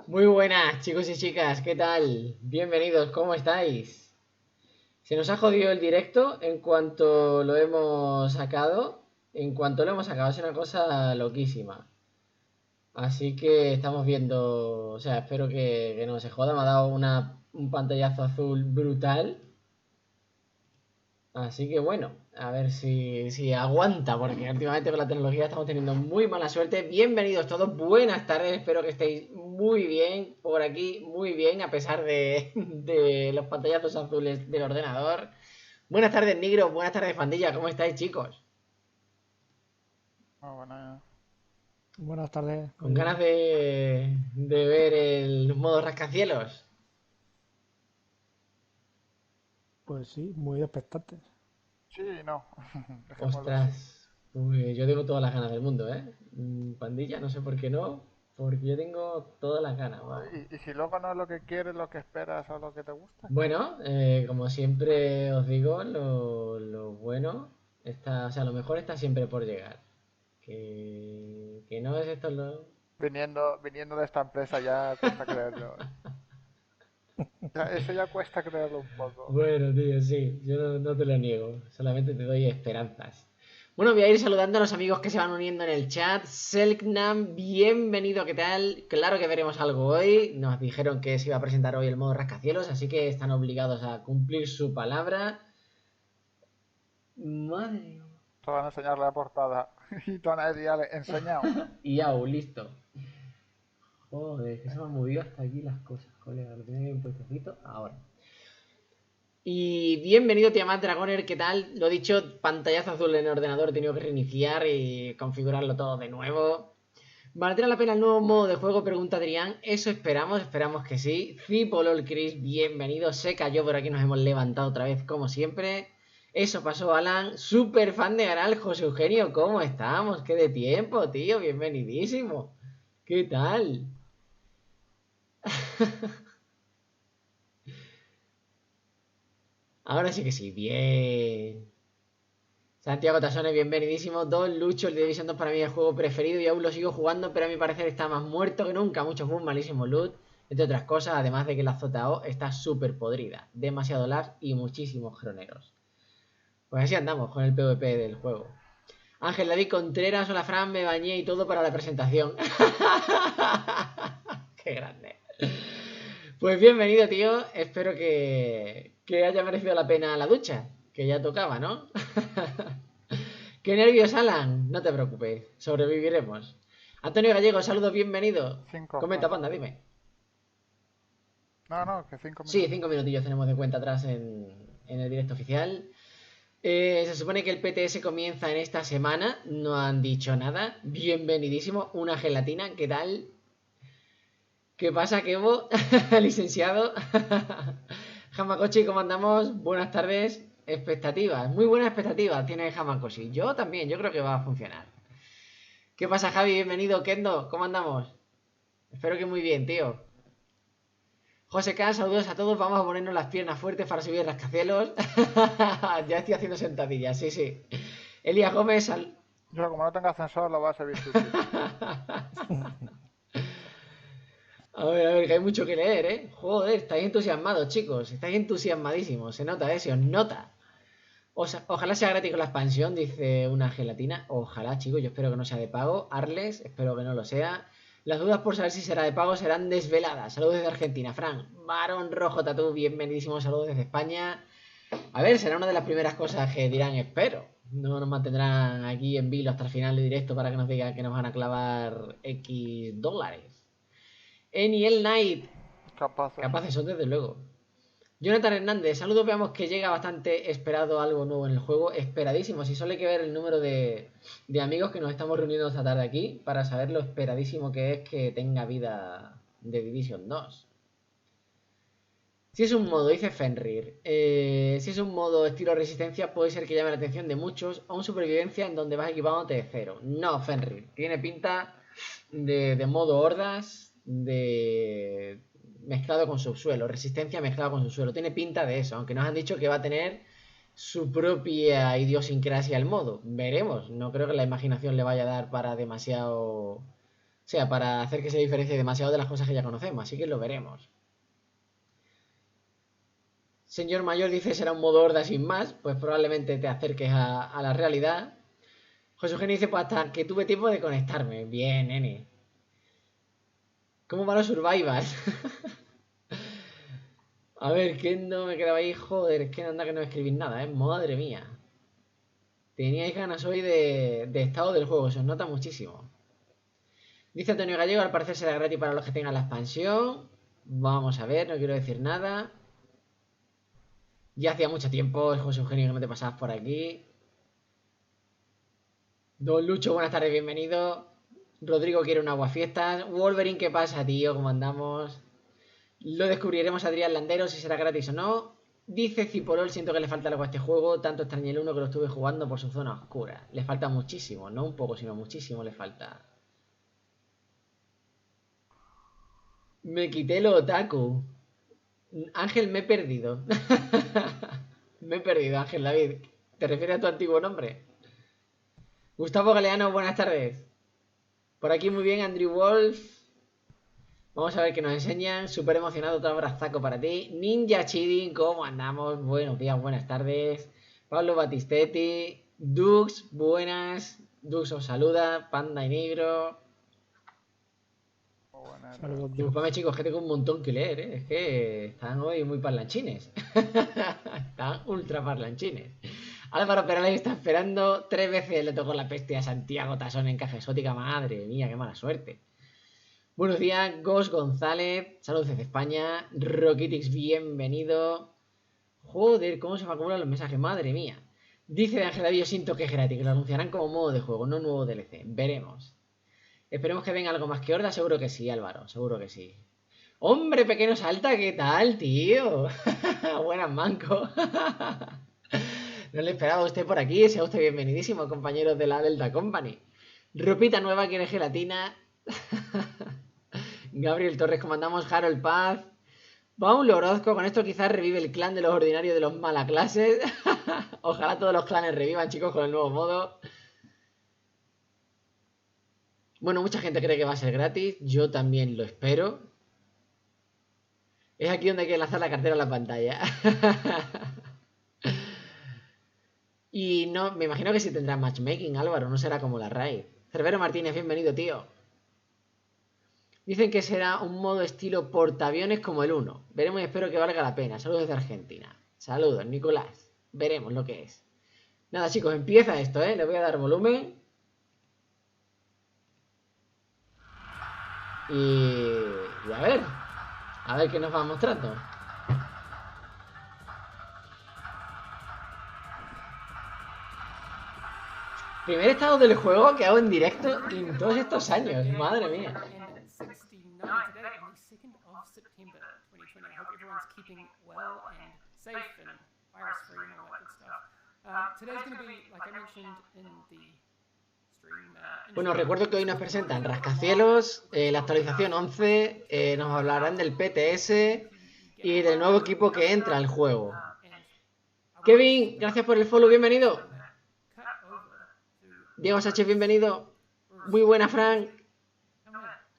Muy buenas, chicos y chicas, ¿qué tal? Bienvenidos, ¿cómo estáis? Se nos ha jodido el directo en cuanto lo hemos sacado. En cuanto lo hemos sacado, es una cosa loquísima. Así que estamos viendo, o sea, espero que no se joda. Me ha dado un pantallazo azul brutal. Así que bueno, a ver si aguanta, porque últimamente con la tecnología estamos teniendo muy mala suerte. Bienvenidos todos, buenas tardes, espero que estéis muy bien por aquí, muy bien, a pesar de los pantallazos azules del ordenador. Buenas tardes, Nigro, buenas tardes, pandilla, ¿cómo estáis, chicos? Ah, bueno, Buenas tardes, ¿Con muy ganas bien. de ver el modo rascacielos? Pues sí, muy expectantes. sí y no, dejémoslo así. Ostras, pues yo tengo todas las ganas del mundo, ¿eh? Pandilla, no sé por qué no, porque yo tengo todas las ganas, vamos. Y si luego no es lo que quieres, lo que esperas o lo que te gusta, ¿qué? Bueno, como siempre os digo, lo bueno está, o sea, lo mejor está siempre por llegar. Que no es esto lo... Viniendo de esta empresa ya cuesta creerlo. Eso ya cuesta creerlo un poco. Bueno, tío, sí, yo no te lo niego, solamente te doy esperanzas. Bueno, voy a ir saludando a los amigos que se van uniendo en el chat. Selknam, bienvenido, ¿qué tal? Claro que veremos algo hoy. Nos dijeron que se iba a presentar hoy el modo rascacielos, así que están obligados a cumplir su palabra. Madre. Te van a enseñar la portada y tú a nadie ya le he enseñado. Y ya, listo. Joder, que se me han movido hasta aquí las cosas, colega. Lo tenía bien puestecito. Ahora. Y bienvenido, Tiamat Dragoner, ¿qué tal? Lo dicho, pantallazo azul en el ordenador, he tenido que reiniciar y configurarlo todo de nuevo. ¿Valdrá la pena el nuevo modo de juego? Pregunta Adrián. Eso esperamos que sí. Cipolol Chris, bienvenido. Se cayó por aquí, nos hemos levantado otra vez, como siempre. Eso pasó, Alan. Super fan de Garal, José Eugenio, ¿cómo estamos? ¿Qué de tiempo, tío? Bienvenidísimo. ¿Qué tal? Ahora sí que sí, bien. Santiago Tasones, bienvenidísimo. Don Lucho, el de Division 2 para mí es el juego preferido y aún lo sigo jugando, pero a mi parecer está más muerto que nunca. Mucho boom, malísimo loot, entre otras cosas, además de que la ZO está súper podrida. Demasiado lag y muchísimos croneros. Pues así andamos con el PvP del juego. Ángel David Contreras, hola Fran, me bañé y todo para la presentación. Qué grande. Pues bienvenido, tío. Espero que haya merecido la pena la ducha, que ya tocaba, ¿no? Qué nervios, Alan. No te preocupes, sobreviviremos. Antonio Gallego, saludos, bienvenido. Cinco, Comenta, panda, dime. no, que cinco Sí, minutos. 5 minutillos tenemos de cuenta atrás en el directo oficial. Se supone que el PTS comienza en esta semana. No han dicho nada. Bienvenidísimo. Una gelatina, ¿qué tal? ¿Qué pasa, Kevo? Licenciado. Hamakoshi, ¿cómo andamos? Buenas tardes. Expectativas. Muy buenas expectativas tiene Hamakoshi. Yo también, yo creo que va a funcionar. ¿Qué pasa, Javi? Bienvenido. Kendo, ¿cómo andamos? Espero que muy bien, tío. José K, saludos a todos. Vamos a ponernos las piernas fuertes para subir rascacielos. Ya estoy haciendo sentadillas, sí, sí. Elías Gómez, Yo como no tengo ascensor lo vas a ver difícil. a ver, que hay mucho que leer, ¿eh? Joder, estáis entusiasmados, chicos. Estáis entusiasmadísimos. Se nota, ¿eh? Se os nota. Ojalá sea gratis con la expansión, dice una gelatina. Ojalá, chicos, yo espero que no sea de pago. Arles, espero que no lo sea. Las dudas por saber si será de pago serán desveladas. Saludos desde Argentina, Fran. Barón Rojo Tatú, bienvenidísimo. Saludos desde España. A ver, será una de las primeras cosas que dirán, espero. No nos mantendrán aquí en vilo hasta el final de directo para que nos digan que nos van a clavar X dólares. Eniel Knight. Capaces. Capaces son, desde luego. Jonathan Hernández, saludos, veamos que llega bastante esperado algo nuevo en el juego, esperadísimo, si solo hay que ver el número de amigos que nos estamos reuniendo esta tarde aquí para saber lo esperadísimo que es que tenga vida de Division 2. Si es un modo, dice Fenrir, si es un modo estilo resistencia puede ser que llame la atención de muchos, o un supervivencia en donde vas equipándote de cero. No, Fenrir, tiene pinta de modo hordas, de mezclado con subsuelo, resistencia mezclado con subsuelo. Tiene pinta de eso, aunque nos han dicho que va a tener su propia idiosincrasia el modo. Veremos, no creo que la imaginación le vaya a dar para demasiado sea, para hacer que se diferencie demasiado de las cosas que ya conocemos, así que lo veremos. Señor Mayor dice, será un modo horda sin más, pues probablemente te acerques a la realidad. José Eugenio dice, pues hasta que tuve tiempo de conectarme. Bien, nene. ¿Cómo van los survivals? A ver, ¿qué no me quedaba ahí? Joder, es que anda que no escribís nada, madre mía. Teníais ganas hoy de estado del juego, se os nota muchísimo. Dice Antonio Gallego, al parecer será gratis para los que tengan la expansión. Vamos a ver, no quiero decir nada. Ya hacía mucho tiempo, José Eugenio, que no te pasabas por aquí. Don Lucho, buenas tardes, bienvenido. Rodrigo quiere un aguafiestas. Wolverine, ¿qué pasa, tío? ¿Cómo andamos? Lo descubriremos a Adrián Landero si será gratis o no. Dice Cipolol, siento que le falta algo a este juego. Tanto extrañé el 1 que lo estuve jugando por su zona oscura. Le falta muchísimo, no un poco, sino muchísimo le falta. Me quité lo otaku. Ángel, me he perdido. Me he perdido, Ángel David. ¿Te refieres a tu antiguo nombre? Gustavo Galeano, buenas tardes. Por aquí muy bien, Andrew Wolf. Vamos a ver qué nos enseñan. Súper emocionado, otro abrazaco para ti. Ninja Chidin, ¿cómo andamos? Buenos días, buenas tardes. Pablo Batistetti. Dux, buenas. Dux os saluda. Panda y Negro. Saludos, Dux. Disculpame, chicos, que tengo un montón que leer, ¿eh? Es que están hoy muy parlanchines. Están ultra parlanchines. Álvaro Perales está esperando. 3 veces le tocó la peste a Santiago Tasón en Caja Exótica. Madre mía, qué mala suerte. Buenos días, Gos González. Saludos desde España. Rockitix, bienvenido. Joder, cómo se me acumulan los mensajes. Madre mía. Dice de Ángel David, yo siento que es gratis, que lo anunciarán como modo de juego, no nuevo DLC. Veremos. Esperemos que venga algo más que horda. Seguro que sí, Álvaro. Seguro que sí. Hombre, pequeño salta, ¿qué tal, tío? Buenas, manco. No le esperaba a usted por aquí. Sea usted bienvenidísimo, compañeros de la Delta Company. Ropita nueva, quiere gelatina. Gabriel Torres, comandamos. Harold Paz. Paulo Orozco, con esto quizás revive el clan de los ordinarios de los malaclases. Ojalá todos los clanes revivan, chicos, con el nuevo modo. Bueno, mucha gente cree que va a ser gratis. Yo también lo espero. Es aquí donde hay que lanzar la cartera a la pantalla. Y no, me imagino que sí tendrá matchmaking, Álvaro. No será como la raid. Cervero Martínez, bienvenido, tío. Dicen que será un modo estilo portaaviones como el 1. Veremos y espero que valga la pena. Saludos desde Argentina. Saludos, Nicolás. Veremos lo que es. Nada, chicos, empieza esto, ¿eh? Le voy a dar volumen. Y a ver qué nos va mostrando. Primer estado del juego que hago en directo en todos estos años, madre mía. Bueno, recuerdo que hoy nos presentan Rascacielos, la actualización 11, nos hablarán del PTS y del nuevo equipo que entra al juego. Kevin, gracias por el follow, bienvenido. Diego Sánchez, bienvenido. Muy buena, Frank.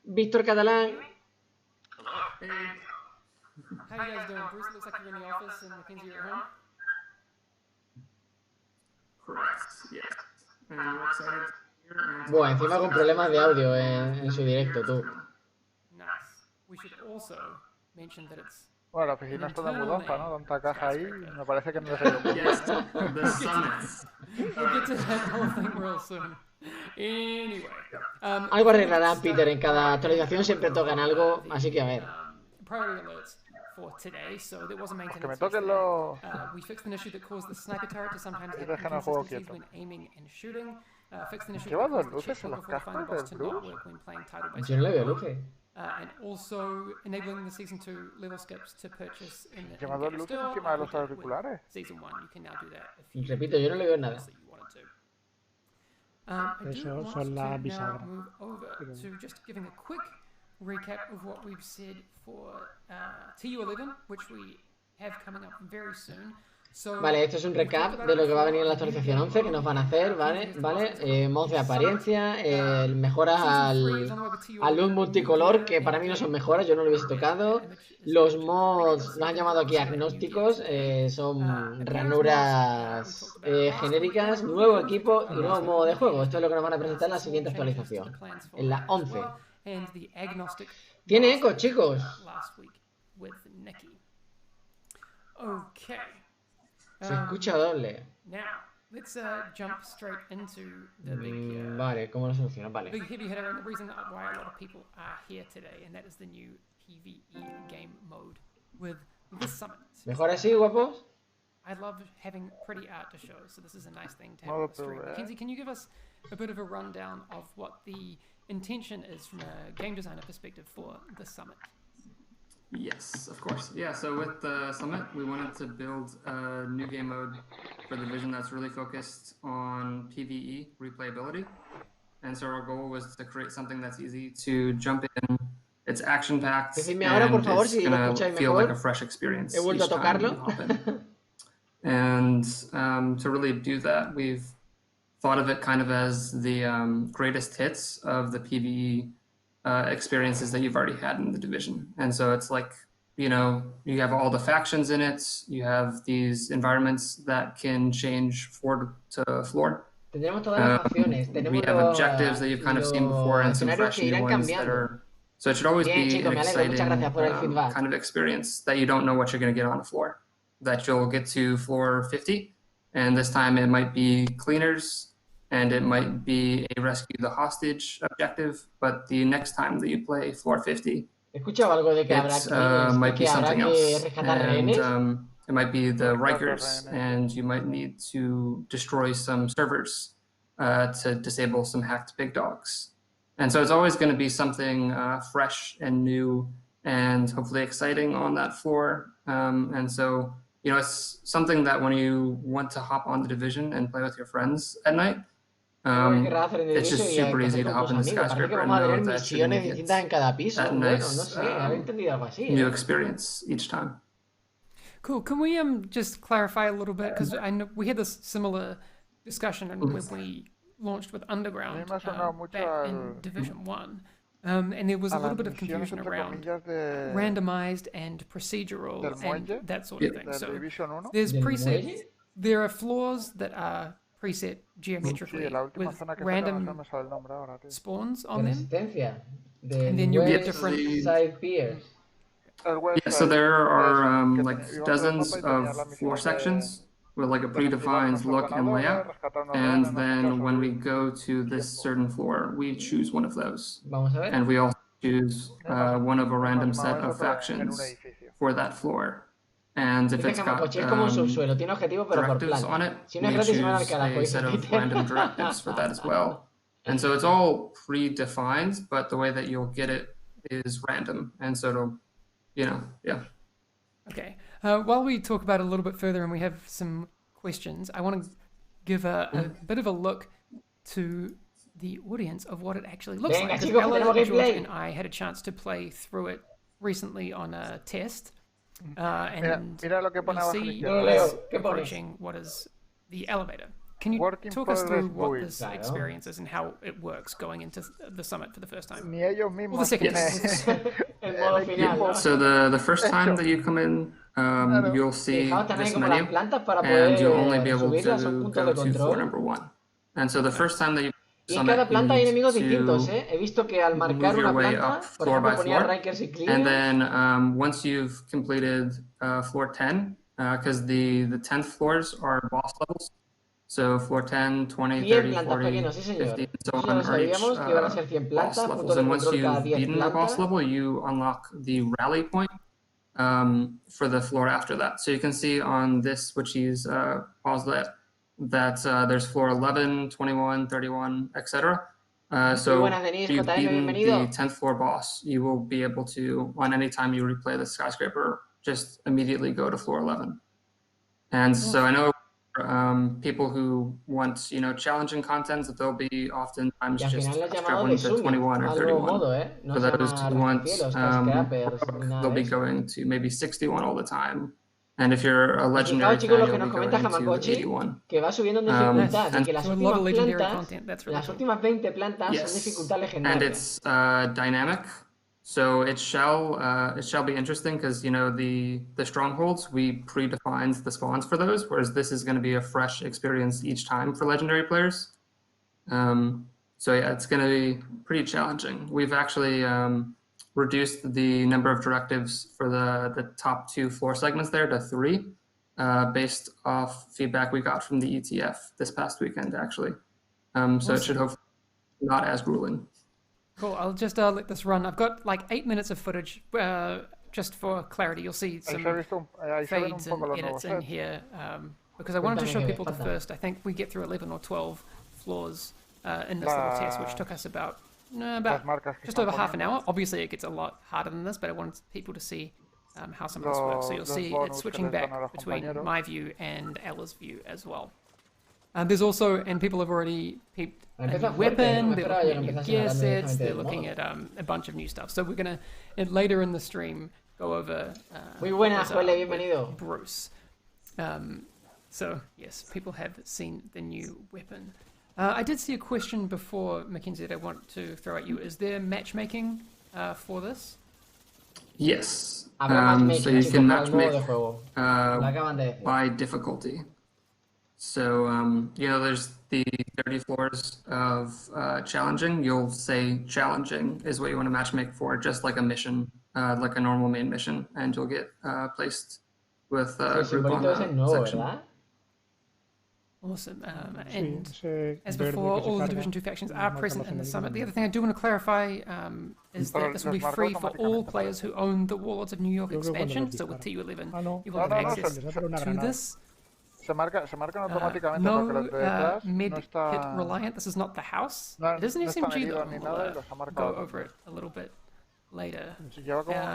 Víctor Catalán. Bueno, encima con problemas de audio en su directo, tú. Bueno, la oficina está de mudanza, ¿no? Tanta caja ahí, me parece que no les ha ido bien. Algo arreglarán, Peter, en cada actualización siempre tocan algo, así que a ver. Que me toquen los... y dejen el juego quieto. ¿Lleva 2 luces en los cascos del Bruce? Yo no le veo luces. ¿Lleva 2 luces encima de los auriculares? Repito, yo no le veo nada. Eso son las bisagras. Recap of what we've said for TU11, which we have coming up very soon. Vale, esto es un recap de lo que va a venir en la actualización 11, que nos van a hacer, ¿vale? Mods de apariencia, mejoras al look multicolor, que para mí no son mejoras, yo no lo hubiese tocado. Los mods, los han llamado aquí agnósticos, son ranuras genéricas, nuevo equipo y nuevo modo de juego. Esto es lo que nos van a presentar en la siguiente actualización, en la 11. Tiene eco, chicos. Se escucha doble. Vale, ¿cómo lo solucionas? Vale. Big heavy hitter and the reason why a lot of people are here today, and that is the new PvE game mode with this summit. ¿Mejor así, guapos? I love having pretty art to show, so this is a nice thing to have on the stream. Mackenzie, can you give us a bit of a rundown of what the intention is from a game designer perspective for the summit? Yes, of course. Yeah, so with the Summit, we wanted to build a new game mode for the Division that's really focused on PvE replayability. And so our goal was to create something that's easy to jump in. It's action-packed, Decidme ahora, por favor, it's si lo gonna escucháis feel mejor. like a fresh experience He vuelto a each time you tocarlo. hop in. And to really do that, we've thought of it kind of as the greatest hits of the PvE experiences that you've already had in the Division. And so it's like, you know, you have all the factions in it, you have these environments that can change floor to floor. Tendremos todas las facciones. We have objectives that you've kind of seen before and some fresh new ones that are... So it should always be an exciting kind of experience that you don't know what you're going to get on the floor. That you'll get to floor 50, and this time it might be cleaners, and it might be a rescue the hostage objective, but the next time that you play floor 50, He escuchado algo de que might be something else. rescatar And rehenes. it might be the Rikers, and you might need to destroy some servers to disable some hacked big dogs. And so it's always going to be something fresh and new and hopefully exciting on that floor. And so, you know, it's something that when you want to hop on the Division and play with your friends at night, it's just super easy to hop in the skyscraper and know that you're going to get that nice new experience each time. Cool. Can we just clarify a little bit, because I know we had this similar discussion when we launched with Underground back in Division 1. And there was a little bit of confusion around randomized and procedural and that sort of thing. So there's presets. There are floors that are preset geometrically with random spawns on them. And then you get different side piers. Yeah, so there are like dozens of floor sections with like a predefined look and layout, and then when we go to this certain floor, we choose one of those, and we also choose one of a random set of factions for that floor. And if it's got directives on it, we choose a set of random directives for that as well. And so it's all predefined, but the way that you'll get it is random, and so it'll, you know, yeah. Okay. While we talk about it a little bit further and we have some questions, I want to give a bit of a look to the audience of what it actually looks like. Because Ella, George, and I had a chance to play through it recently on a test. And you'll see us approaching what is the elevator. Can you talk us through what this experience is and how it works going into the summit for the first time? Well, the second time. So the first time that you come in, you'll see this menu, and you'll only be able to go to floor number 1. And so the first time that you Y en cada planta hay enemigos distintos, ¿eh? He visto que al marcar una planta, por ejemplo, ponía Rikers y Cleaners. And then once you've completed floor 10, because the 10th floors are boss levels, so floor 10, 20, 30, 40, 50, and so on are each boss levels. And once you've beaten the boss level, you unlock the rally point for the floor after that. So you can see on this, which is paused that there's floor 11, 21, 31, etc. So if you've beaten the 10th floor boss, you will be able to, on any time you replay the skyscraper, just immediately go to floor 11. And so I know people who want, you know, challenging content, that they'll be oftentimes just traveling to 21 or 31. For those who want, they'll be going to maybe 61 all the time. And if you're a legendary fan, you'll be going to 81. Que va subiendo en dificultad, y and que las últimas 20 plantas son dificultad legendaria. And it's dynamic, so it shall be interesting because, you know, the strongholds, we predefined the spawns for those, whereas this is going to be a fresh experience each time for legendary players. So yeah, it's going to be pretty challenging. We've actually reduced the number of directives for the top 2 floor segments there to 3, based off feedback we got from the ETF this past weekend, actually. So it should hopefully not as grueling. Cool. I'll just let this run. I've got like 8 minutes of footage. Just for clarity, you'll see some fades and edits in here, because I wanted to show people the first. I think we get through 11 or 12 floors in this little test, which took us about just over half an hour. Obviously, it gets a lot harder than this, but I wanted people to see how some of this works. So you'll see it's switching back between my view and Ella's view as well. There's also, and people have already peeped a new weapon, they're looking at new gear sets, they're looking at a bunch of new stuff. So we're going to, later in the stream, go over Bruce. So, yes, people have seen the new weapon. I did see a question before, Mackenzie, that I want to throw at you. Is there matchmaking for this? Yes. So you can matchmake by difficulty. So, you know, there's the 30 floors of challenging. You'll say challenging is what you want to matchmake for, just like a mission, like a normal main mission, and you'll get placed with a group on that section. Awesome. And as before, all the Division 2 factions are present in the summit. The other thing I do want to clarify is that this will be free for all players who own the Warlords of New York expansion. So with TU11, you will have access to this. Se marcan automáticamente no porque los de detrás med no está... kit reliant. This is not the house. No, it is an no SMG though. We'll go over it a little bit later.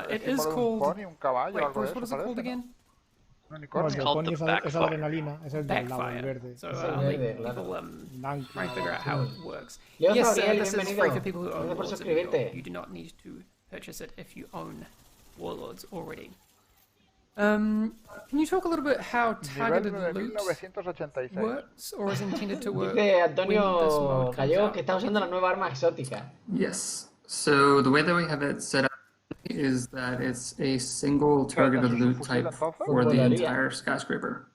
It is called... Pony, caballo, wait, Bruce, what is it called again? It's called the Backfire. Backfire. So people try and figure out how it works. Yes, this is free for people who own Warlords. You do not need to purchase it if you own Warlords already. Can you talk a little bit how targeted loot works, or is intended to work? Dice Antonio Gallego que está usando la nueva arma exótica. Yes. So the way that we have it set up is that it's a single targeted loot type for the entire skyscraper,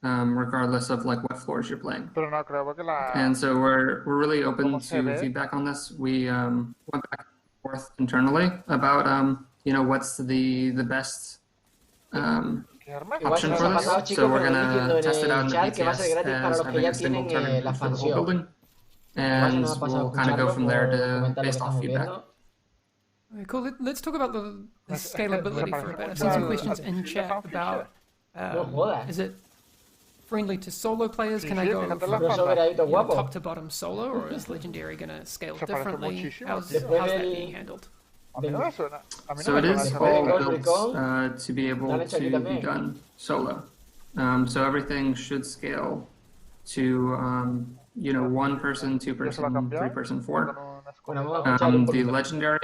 regardless of like what floors you're playing. And so we're really open to feedback on this. We went back and forth internally about you know, what's the best option for this. So we're gonna test it out in the BTS as having a single target for the whole building, and we'll kind of go from there to based off feedback. Okay, cool. Let's talk about the scalability for a bit. I've seen some questions in chat about is it friendly to solo players? Can I go from top to bottom solo, or is Legendary going to scale differently? How's that being handled? So it is all built to be able to be done solo. So everything should scale to you know, 1 person, 2 person, 3 person, 4. The Legendary,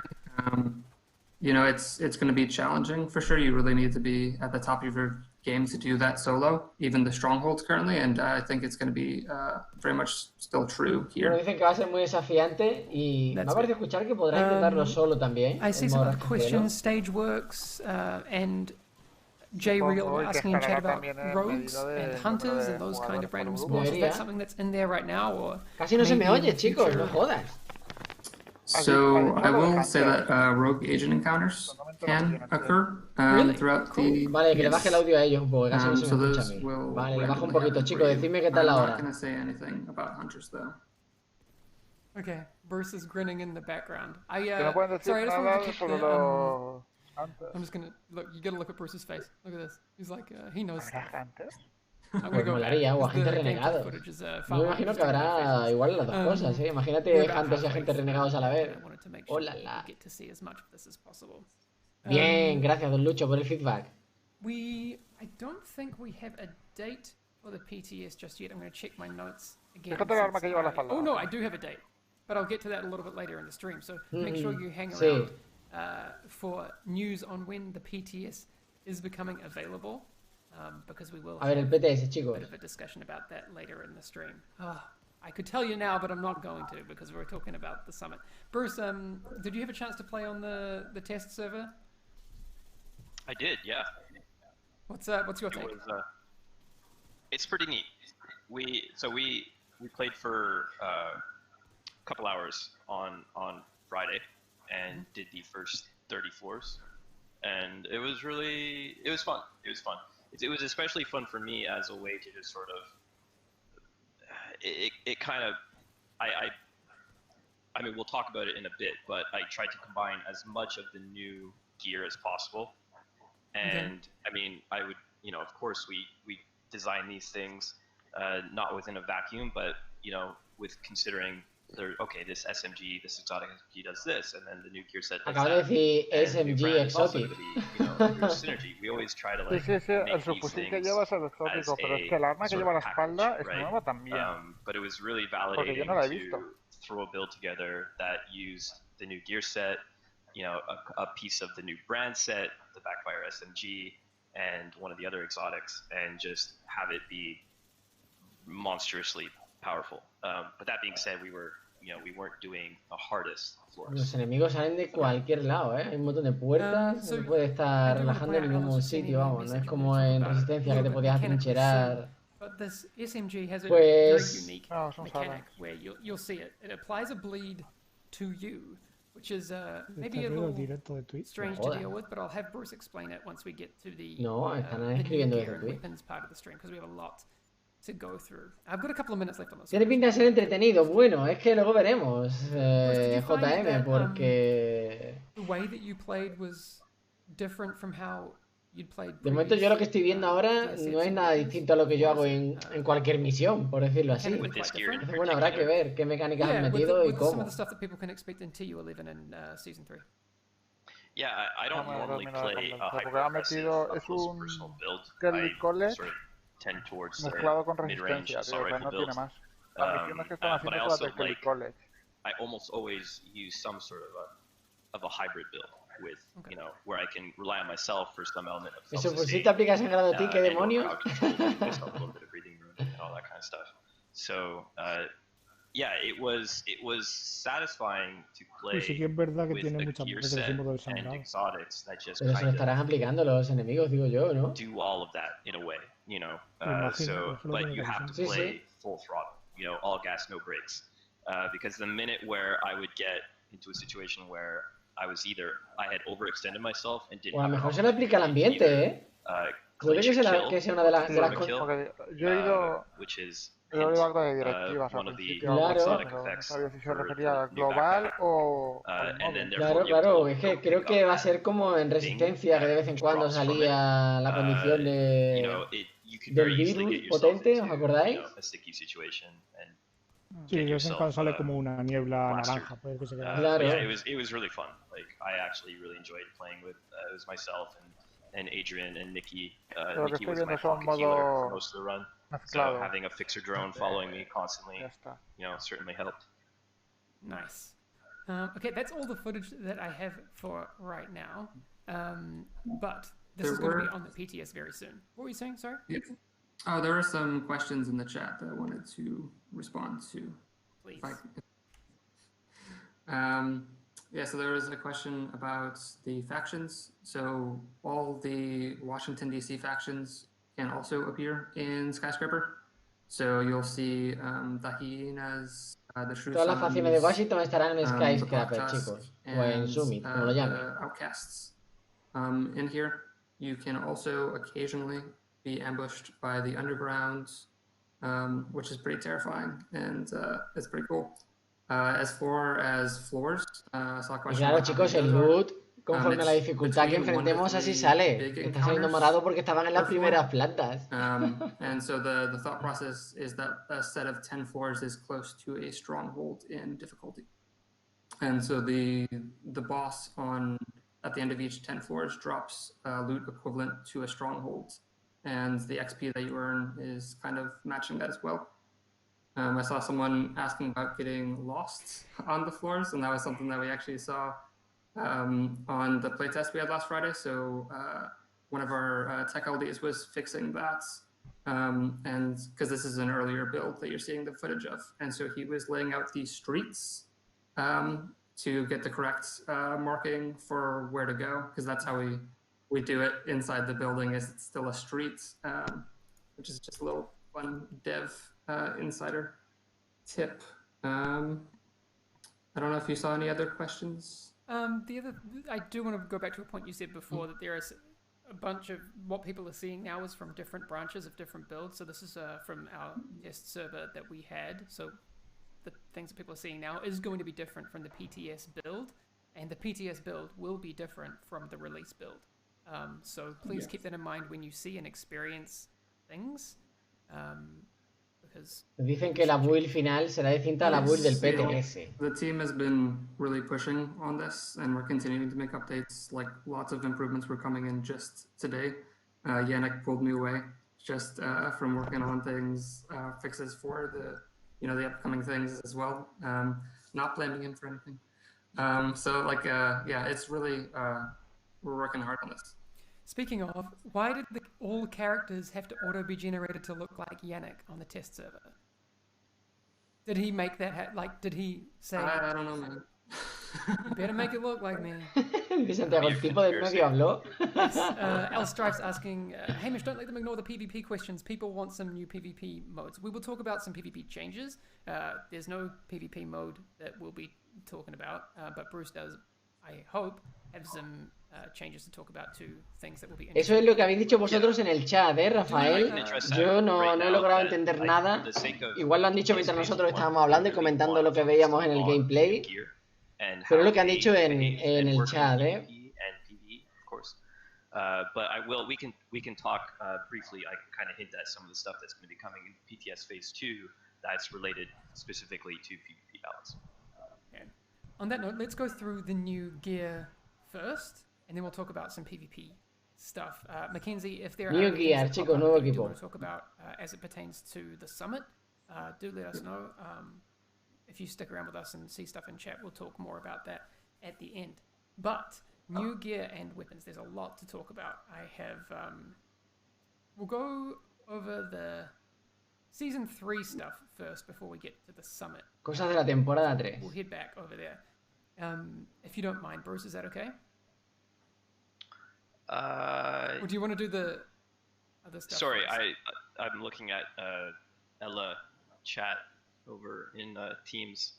you know, it's going to be challenging for sure. You really need to be at the top of your game to do that solo, even the strongholds currently, and I think it's going to be very much still true here. Dicen que va a ser muy desafiante y me ha parecido escuchar que podrá intentarlo solo también. I see some other questions, stage works, and J-Real asking in chat about rogues and hunters and those kind of random spawns. Is that something that's in there right now, or casi no se me oye, chicos, no jodas. So I will say that rogue agent encounters can occur throughout the... Vale, que le baje el audio a ellos un poco, casi no se me escucha a mí. Vale, le bajo un poquito, chicos, decidme qué tal ahora. I'm not going to say anything about hunters, though. Okay, Bruce is grinning in the background. Sorry, I just wanted to keep the... I'm just gonna look. You gotta look at Bruce's face. Look at this. He's like, he knows stuff. I'm gonna go back. O agentes renegados. Yo me imagino que habrá igual las dos cosas, ¿eh? Imagínate hunters y agentes renegados a la vez. Hola, la. Bien, gracias, Don Lucho, por el feedback. I don't think we have a date for the PTS just yet. I'm gonna check my notes again. Oh no, I do have a date, but I'll get to that a little bit later in the stream. So make sure you hang around. For news on when the PTS is becoming available. because we will A ver, el have PTS, a chicos. bit of a discussion about that later in the stream. I could tell you now, but I'm not going to because we're talking about the summit. Bruce, did you have a chance to play on the test server? I did, yeah. What's your take? It's pretty neat. We played for a couple hours on Friday and did the first 30 floors, and it was fun. It was especially fun for me as a way to just sort of I mean, we'll talk about it in a bit, but I tried to combine as much of the new gear as possible. And I mean, I would, of course we design these things not within a vacuum, but with considering this SMG, this exotic SMG does this, and then the new gear set does Acabo de decir SMG exotic. Synergy. We always try to Sí, sí, sí, el make these subfusil que things lleva es el exótico, pero es que el arma que lleva a la espalda es nueva también. But it was really Porque yo validating no la he visto. to throw a build together that used the new gear set, a piece of the new brand set, the Backfire SMG, and one of the other exotics, and just have it be monstrously powerful. But that being said, we weren't doing the hardest floors. Los enemigos salen de cualquier lado, ¿eh? Hay un montón de puertas, se puede estar relajando en el mismo sitio, vamos, no es como en Resistencia que te podías trincherar. But this SMG has a Pues... very unique mechanic where you'll see it. It applies a bleed to you, which is maybe a little strange to deal with, but I'll have Bruce explain it once we get to the gear and weapons part of the stream, because we have a lot to go through. I've got a couple of minutes left on this. Tiene pinta de ser entretenido. Bueno, es que luego veremos, JM, porque... The way that you played was different from how you'd played. De momento yo lo que estoy viendo ahora no es nada distinto a lo que yo hago en cualquier misión, por decirlo así. Entonces, bueno, habrá que ver qué mecánicas han metido y cómo. Yeah, I don't normally play a Porque ha metido es un Kelly College mezclado con Resistencia, tío, o sea, no tiene más. Las misiones que están haciendo son las de Kelly College. I almost always use some sort of a hybrid build with, where I can rely on myself for some element of Eso, pues si te aplicas en grado a ti, ¿qué demonios? So, yeah, it was satisfying to play sí que es verdad que with tiene a muchas gear veces el set símbolo del and sangrado. exotics that just Pero se lo kind estarán aplicando los enemigos, digo yo, ¿no? do all of that in a way, so, but you have to Sí, play sí. full throttle, all gas, no brakes, because the minute where I would get into a situation where I had overextended myself and didn't O a lo have mejor se lo aplica al ambiente, ¿eh? Puede que sea una de las Porque yo he ido... which is He oído algo de directivas al principio, pero no sabía si se refería a global o al móvil. Claro, es que creo que va a ser como en Resistencia, que de vez en cuando salía la condición del virus potente, ¿os acordáis? Sí, de vez en cuando sale como una niebla naranja, puede que se quede. Claro. Yeah, it was really fun. Like, I actually really enjoyed playing with it was myself and Adrian and Nikki. Nikki was my pocket healer for most of the run. So having a fixer drone following me constantly, certainly helped. Nice. Okay, that's all the footage that I have for right now. But this is going to be on the PTS very soon. What were you saying? Sorry? Yeah. Oh, there are some questions in the chat that I wanted to respond to. Please. Yeah, so there was a question about the factions. So all the Washington, D.C. factions can also appear in Skyscraper. So you'll see the hyenas, the Shrew Todas las facciones de Washington estarán en the Skyscraper, Black Tusk, chicos. O en Summit, como lo llamen. the Outcasts in here. You can also occasionally be ambushed by the underground, which is pretty terrifying, and it's pretty cool. As far as floors, I saw a Y question claro, about how chicos, many el those are. loot, conforme a la dificultad que enfrentemos, así sale. Está saliendo morado porque estaban en las primeras plantas. And so the thought process is that a set of 10 floors is close to a stronghold in difficulty. And so the boss at the end of each 10 floors drops loot equivalent to a stronghold. And the XP that you earn is kind of matching that as well. I saw someone asking about getting lost on the floors, and that was something that we actually saw on the playtest we had last Friday. So one of our tech LDs was fixing that. And because this is an earlier build that you're seeing the footage of. And so he was laying out these streets to get the correct marking for where to go, because that's how we do it inside the building, is it's still a street, which is just a little fun dev insider tip. I don't know if you saw any other questions. I do want to go back to a point you said before, that there is a bunch of what people are seeing now is from different branches of different builds. So this is from our test server that we had. So the things that people are seeing now is going to be different from the PTS build, and the PTS build will be different from the release build. So please keep that in mind when you see and experience things. Dicen que la build final será distinta a la build del PTS. The team has been really pushing on this, and we're continuing to make updates. Like, lots of improvements were coming in just today. Yannick pulled me away just from working on things, fixes for the upcoming things as well. Not blaming him for anything. So like, it's really we're working hard on this. Speaking of, why did all characters have to auto-be generated to look like Yannick on the test server? Did he make that, did he say... I don't know, man. You better make it look like me. Santiago, el tipo de medio habló. L Strife's asking, Hamish, don't let them ignore the PvP questions. People want some new PvP modes. We will talk about some PvP changes. There's no PvP mode that we'll be talking about, but Bruce does, I hope, have some changes to talk about, to things that will be interesting. Eso es lo que habéis dicho vosotros en el chat, Rafael. Yo no he logrado entender nada. Igual lo han dicho mientras nosotros estábamos hablando y comentando lo que veíamos en el gameplay. Pero lo que han dicho en el chat, But we can talk briefly. I can kind of hint at some of the stuff that's going to be coming in PTS Phase 2 that's related specifically to PvP balance. Okay. On that note, let's go through the new gear first, and then we'll talk about some PvP stuff. Mackenzie, if there are new gear, chicos, nuevo equipo. Want to talk about as it pertains to the summit, do let us know. If you stick around with us and see stuff in chat, we'll talk more about that at the end. But new gear and weapons, there's a lot to talk about. I have, we'll go over the Season 3 stuff first before we get to the summit. Cosas de la temporada 3. We'll head back over there. If you don't mind, Bruce, is that okay? Or do you want to do the other stuff? Sorry, I'm looking at Ella chat over in Teams.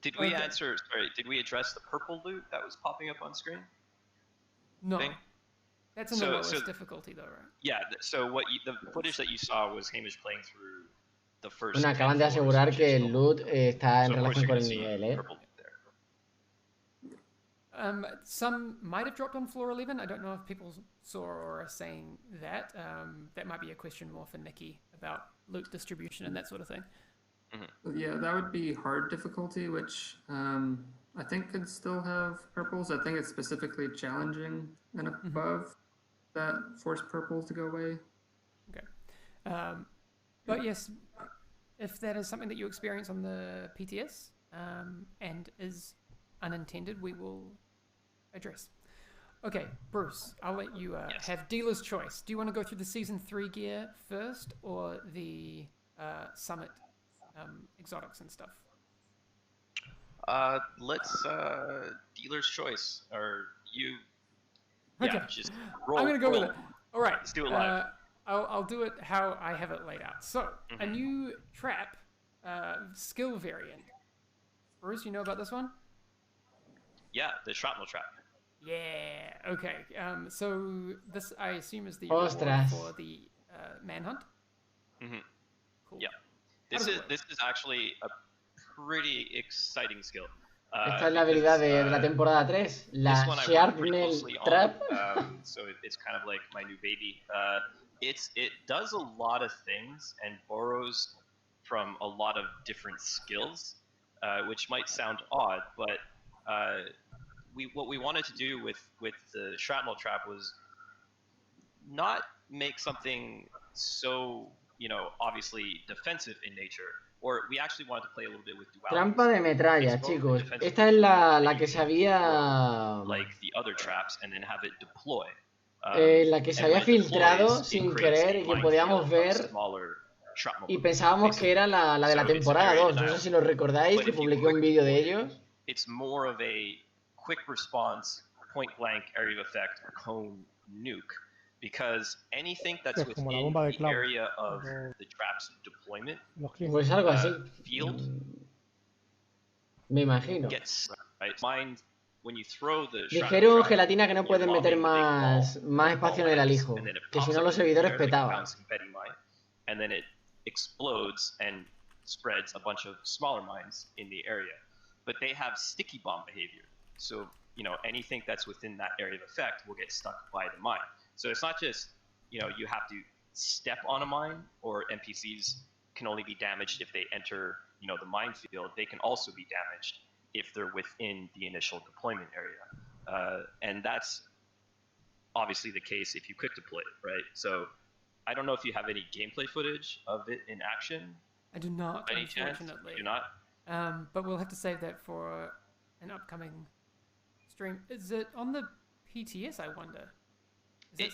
Did we answer? Sorry, did we address the purple loot that was popping up on screen? No. That's in the lowest difficulty, though, right? Yeah. So the footage that you saw was Hamish playing through the first. Bueno, acaban de asegurar que el loot está en relación con el nivel, Some might have dropped on floor 11. I don't know if people saw or are saying that. That might be a question more for Nikki about loot distribution and that sort of thing. Mm-hmm. Yeah, that would be hard difficulty, which I think could still have purples. I think it's specifically challenging and above that force purples to go away. Okay. But yes, if that is something that you experience on the PTS and is unintended, we will address. Okay, Bruce, I'll let you have dealer's choice. Do you want to go through the Season 3 gear first, or the Summit exotics and stuff? Let's dealer's choice. Or you... Okay. Yeah, just roll. I'm going to go with it. All right. Let's do it live. I'll do it how I have it laid out. So, a new trap skill variant. Bruce, you know about this one? Yeah, the shrapnel trap. Yeah. Okay. So this, I assume, is the reward for the manhunt. Mm-hmm. Cool. Yeah. This is actually a pretty exciting skill. Esta es la habilidad de la temporada 3, la Sharpnel Trap. So it's kind of like my new baby. It does a lot of things and borrows from a lot of different skills, which might sound odd, but what we wanted to do with the shrapnel trap was not make something so, obviously defensive in nature. Or we actually wanted to play a little bit with duality. Trampa de metralla, chicos. Esta es la que se había... Like the other traps, and then have it deploy. la que se había filtrado sin querer y que podíamos ver y pensábamos que era la de la temporada 2. No sé si lo recordáis, que publiqué un vídeo de ellos. It's more of a quick response, point blank area of effect cone nuke, because anything that's within the area of the trap's deployment, pues algo así. Field, me imagino. Gets, right? Mind, when you throw the dijeron gelatina que no pueden meter más espacio en el alijo, que si no los servidores petaban. And then it explodes and spreads a bunch of smaller mines in the area. But they have sticky bomb behavior. So, you know, anything that's within that area of effect will get stuck by the mine. So it's not just, you know, you have to step on a mine, or NPCs can only be damaged if they enter, you know, the minefield. They can also be damaged if they're within the initial deployment area. And that's obviously the case if you quick deploy it, right? So I don't know if you have any gameplay footage of it in action. I do not, unfortunately. You do not? But we'll have to save that for an upcoming stream. Is it on the PTS, I wonder?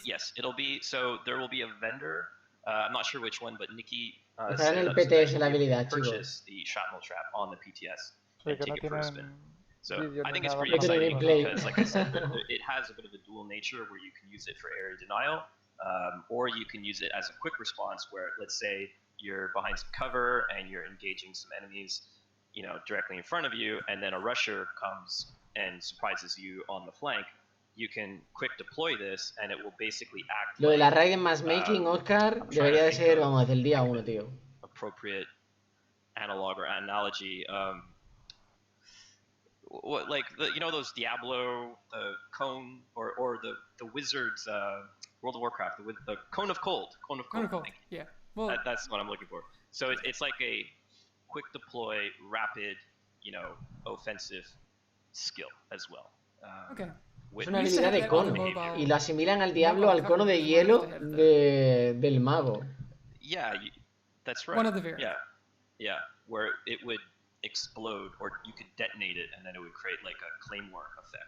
Yes, it'll be. So there will be a vendor. I'm not sure which one, but Nikki said el PTS la habilidad, purchase the shrapnel trap on the PTS and take it for a spin. So I think it's pretty no exciting because, like I said, it has a bit of a dual nature where you can use it for area denial, or you can use it as a quick response where, let's say, you're behind some cover and you're engaging some enemies, you know, directly in front of you, and then a rusher comes and surprises you on the flank. You can quick deploy this, and it will basically act. Lo de la raid en Matchmaking, Oscar, debería de ser, vamos, desde el día 1, tío. Appropriate analog or analogy. What, like, you know, those Diablo, the cone, or the Wizards, World of Warcraft, the Cone of Cold. Cone of Cold. Yeah. Well, that's what I'm looking for. So it's like a quick deploy, rapid, you know, offensive skill as well. Okay. Es una habilidad de cono y lo asimilan al diablo al cono de hielo del mago. Yeah, that's right. One of the variants. Yeah, where it would explode, or you could detonate it, and then it would create like a claymore effect.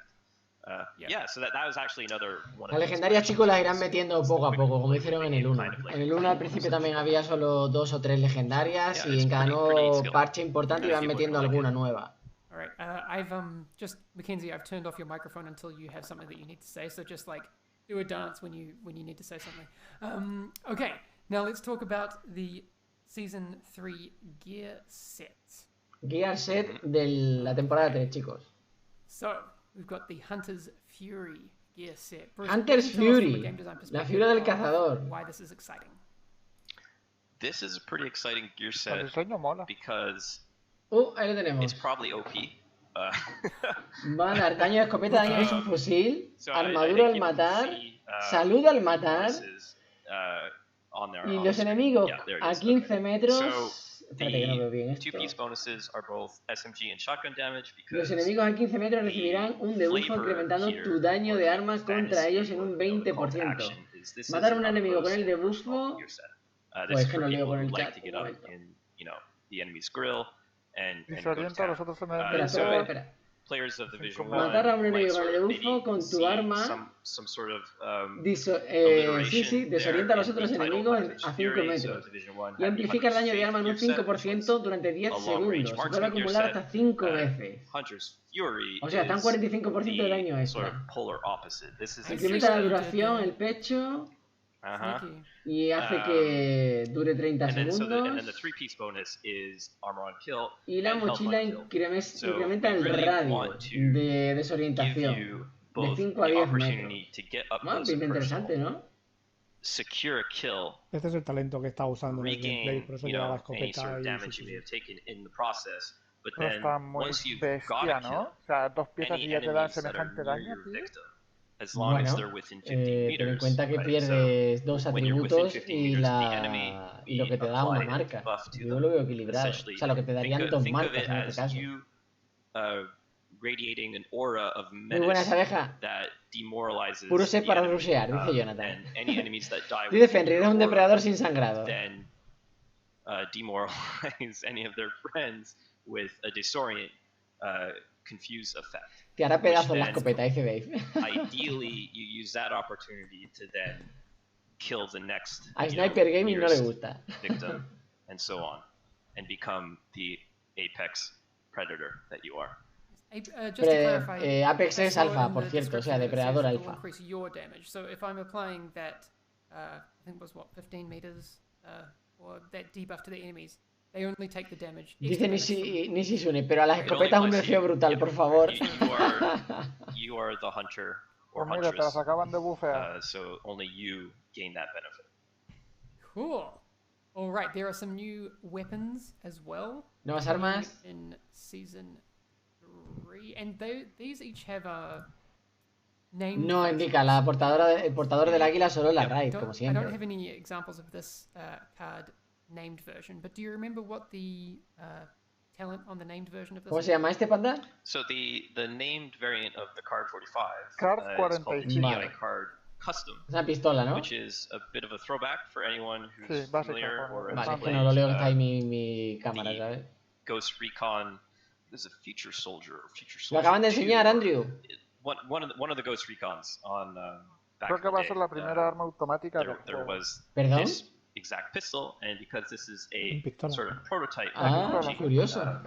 Yeah, so that was actually another one. Las legendarias, chicos, las irán metiendo poco a poco, como hicieron en el 1. En el 1 al principio también había solo 2 o 3 legendarias y en cada nuevo parche importante iban metiendo alguna nueva. All right, I've Mackenzie, I've turned off your microphone until you have something that you need to say. So just like do a dance when you need to say something. Okay, now let's talk about the season 3 gear sets. Gear set de la temporada 3, chicos. So we've got the Hunter's Fury gear set. Bruce, Hunter's Fury, la figura del cazador. Why this is exciting? This is a pretty exciting gear set because ahí lo tenemos. It's probably OP. Va a dar daño de escopeta, daño de su fusil, armadura al matar, salud al matar, y los enemigos a 15 metros. Espérate que no veo bien esto. Los enemigos a 15 metros recibirán un debuffo incrementando tu daño de armas contra ellos en un 20%. Matar a un enemigo con el debuffo, pues que no leo con el chat. Y se orienta a los otros enemigos. Espera. Matar a un enemigo con el debuffo con tu arma. Desorienta a los otros enemigos a 5 metros. Y amplifica el daño de arma en un 5% durante 10 segundos. Se puede acumular hasta 5 veces. O sea, está un 45% de daño extra. Incrementa la duración, el pecho. Y hace que dure 30 segundos. Y la mochila incrementa el radio de desorientación de 5 a 10 metros. Bien interesante, ¿no? Este es el talento que está usando en el gameplay, por eso lleva la escopeta y pero está muy bestia, ¿no? O sea, 2 piezas y ya te dan semejante daño, tío. Bueno, pero en cuenta que pierdes 2 atributos y lo que te da una marca. Yo lo veo equilibrado. O sea, lo que te darían 2 marcas en este caso. Muy buenas, abeja. Puro set para rushear, dice Jonathan. Dice Fenrir, eres un depredador sin sangrado. Demoralize any of their friends with a disorient, confuse effect. Te hará pedazos la escopeta, dice Dave. Ideally, you use that opportunity to then kill the next a Sniper Gaming no le gusta. victim, and so on, and become the apex predator that you are. Apex es alfa, por cierto, o sea, depredador alfa. So if I'm applying that, I think it was what, 15 meters, or that debuff to the enemies, they only take the damage. Dice Nisi Sune, pero a las escopetas un nerfeo brutal, por favor. You are the hunter or mira, te las huntress, acaban de bufear. so only you gain that benefit. Cool. All right, there are some new weapons as well. Nuevas armas. In season 3, and these each have a name. No indica el portador del águila solo en la raid, como siempre. I don't have any examples of this card named version, but do you remember what the talent on the named version of this? ¿Cómo se llama este, panda? So the named variant of the card 45 is called the DI card Custom, es una pistola, ¿no? which is a bit of a throwback for anyone who's familiar or has Vale, que played no lo leo, que está ahí mi cámara, ¿sabes? Ghost Recon. There's a Future Soldier or Future Lo Soldier. acaban de enseñar, Andrew. One of the Ghost Recons on back Creo que va a in ser the la day, primera arma automática del there juego. was ¿Perdón? this exact pistol, and because this is a sort of prototype Ah, technology, curioso.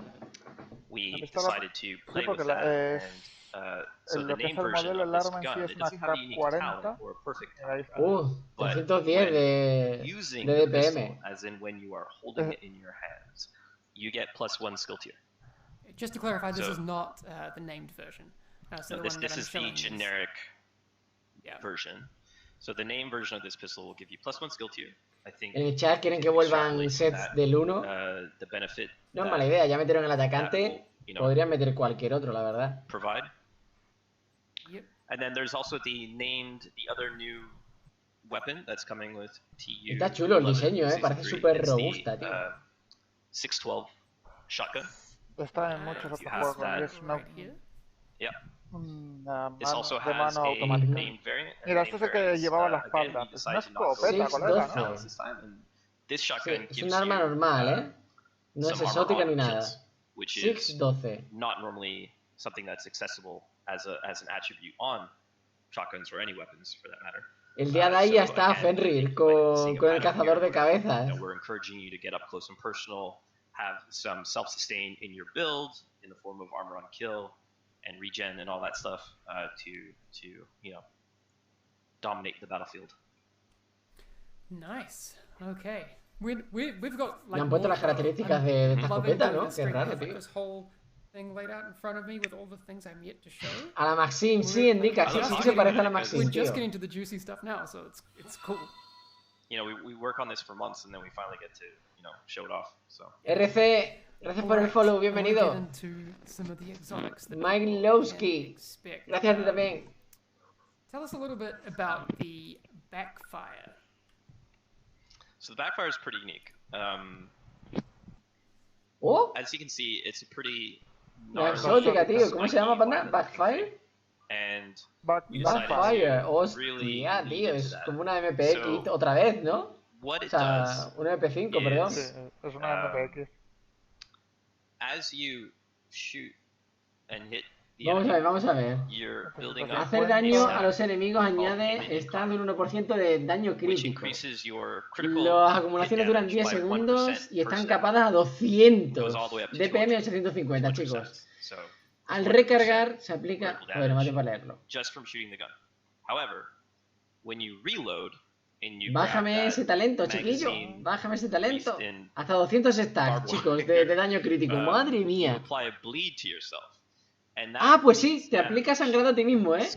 we decided to play with that. And so the name version of this gun, it doesn't have a unique talent or a perfect talent, but 310 de using the DPM. pistol, as in when you are holding it in your hands, you get +1 skill tier. Just to clarify, this is not the named version. So No, this is the generic version. So the named version of this pistol will give you +1 skill tier. I think En el chat quieren que vuelvan sets del 1. the benefit No es mala idea, ya metieron el atacante. will, Podrían meter cualquier otro, la verdad. provide. Yep. And then there's also the other new weapon that's coming with TU. Está chulo el diseño, parece súper robusta, tío. 612 shotgun. Está en muchos otros juegos. Y es una, Yeah. This also de has mano a automática. named variant. Mira, este es el que llevaba la espalda. No es escopeta, colega, ¿no? This shotgun Es un arma normal, ¿eh? No es exótica ni nada. Which 612. not normally something that's accessible as an attribute on shotguns or any weapons for that matter. El día de ahí ya está Fenrir con el cazador de cabezas. We're encouraging you to get up close and personal, have some self-sustain in your build in the form of armor on kill and regen and all that stuff to dominate the battlefield. Nice. Okay. We've got like Me han puesto las características de esta escopeta, ¿no? Qué raro, tío. This whole thing laid out in front of me with all the things I'm yet to show. A la Maxim, sí, indica, sí se parece a la Maxim, We're tío. just getting to the juicy stuff now, so it's cool. You know, we work on this for months and then we finally get to, show it off. So. RC, gracias por el follow, bienvenido. Mike Lowski, gracias a ti también. Tell us a little bit about the backfire. So the backfire is pretty unique. As you can see, it's a pretty La exótica, tío. ¿Cómo se llama, panda? Backfire. And Backfire, hostia, tío. Es como una MPX otra vez, ¿no? O sea, una MP5, perdón. Sí, es una MPX. As you shoot and hit Vamos a ver. Hacer daño a los enemigos añade estado en 1% de daño crítico. Las acumulaciones duran 10 segundos y están capadas a 200. DPM 850, chicos. Al recargar se aplica... Joder, no me para leerlo. Bájame ese talento, chiquillo. Bájame ese talento. Hasta 200 stacks, chicos, de daño crítico. Madre mía. Ah, pues sí, te aplica sangrado a ti mismo, ¿eh?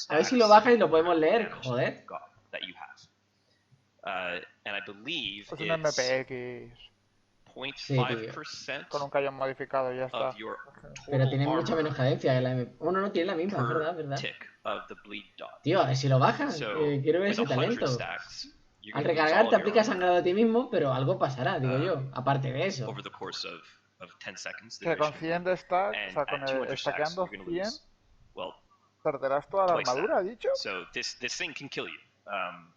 A ver si lo bajas y lo podemos leer, joder. Es una MPX. Sí, tío. Con un cañón modificado y ya está. Pero tiene mucha menos cadencia que la MP. Bueno, no tiene la misma, es verdad. Tío, a ver si lo bajas. Quiero ver ese talento. Al recargar te aplica sangrado a ti mismo, pero algo pasará, digo yo. Aparte de eso. Que con 100 de stack, o sea, con el stackeando 100, perderás toda la armadura, ¿ha dicho? So this thing can kill you.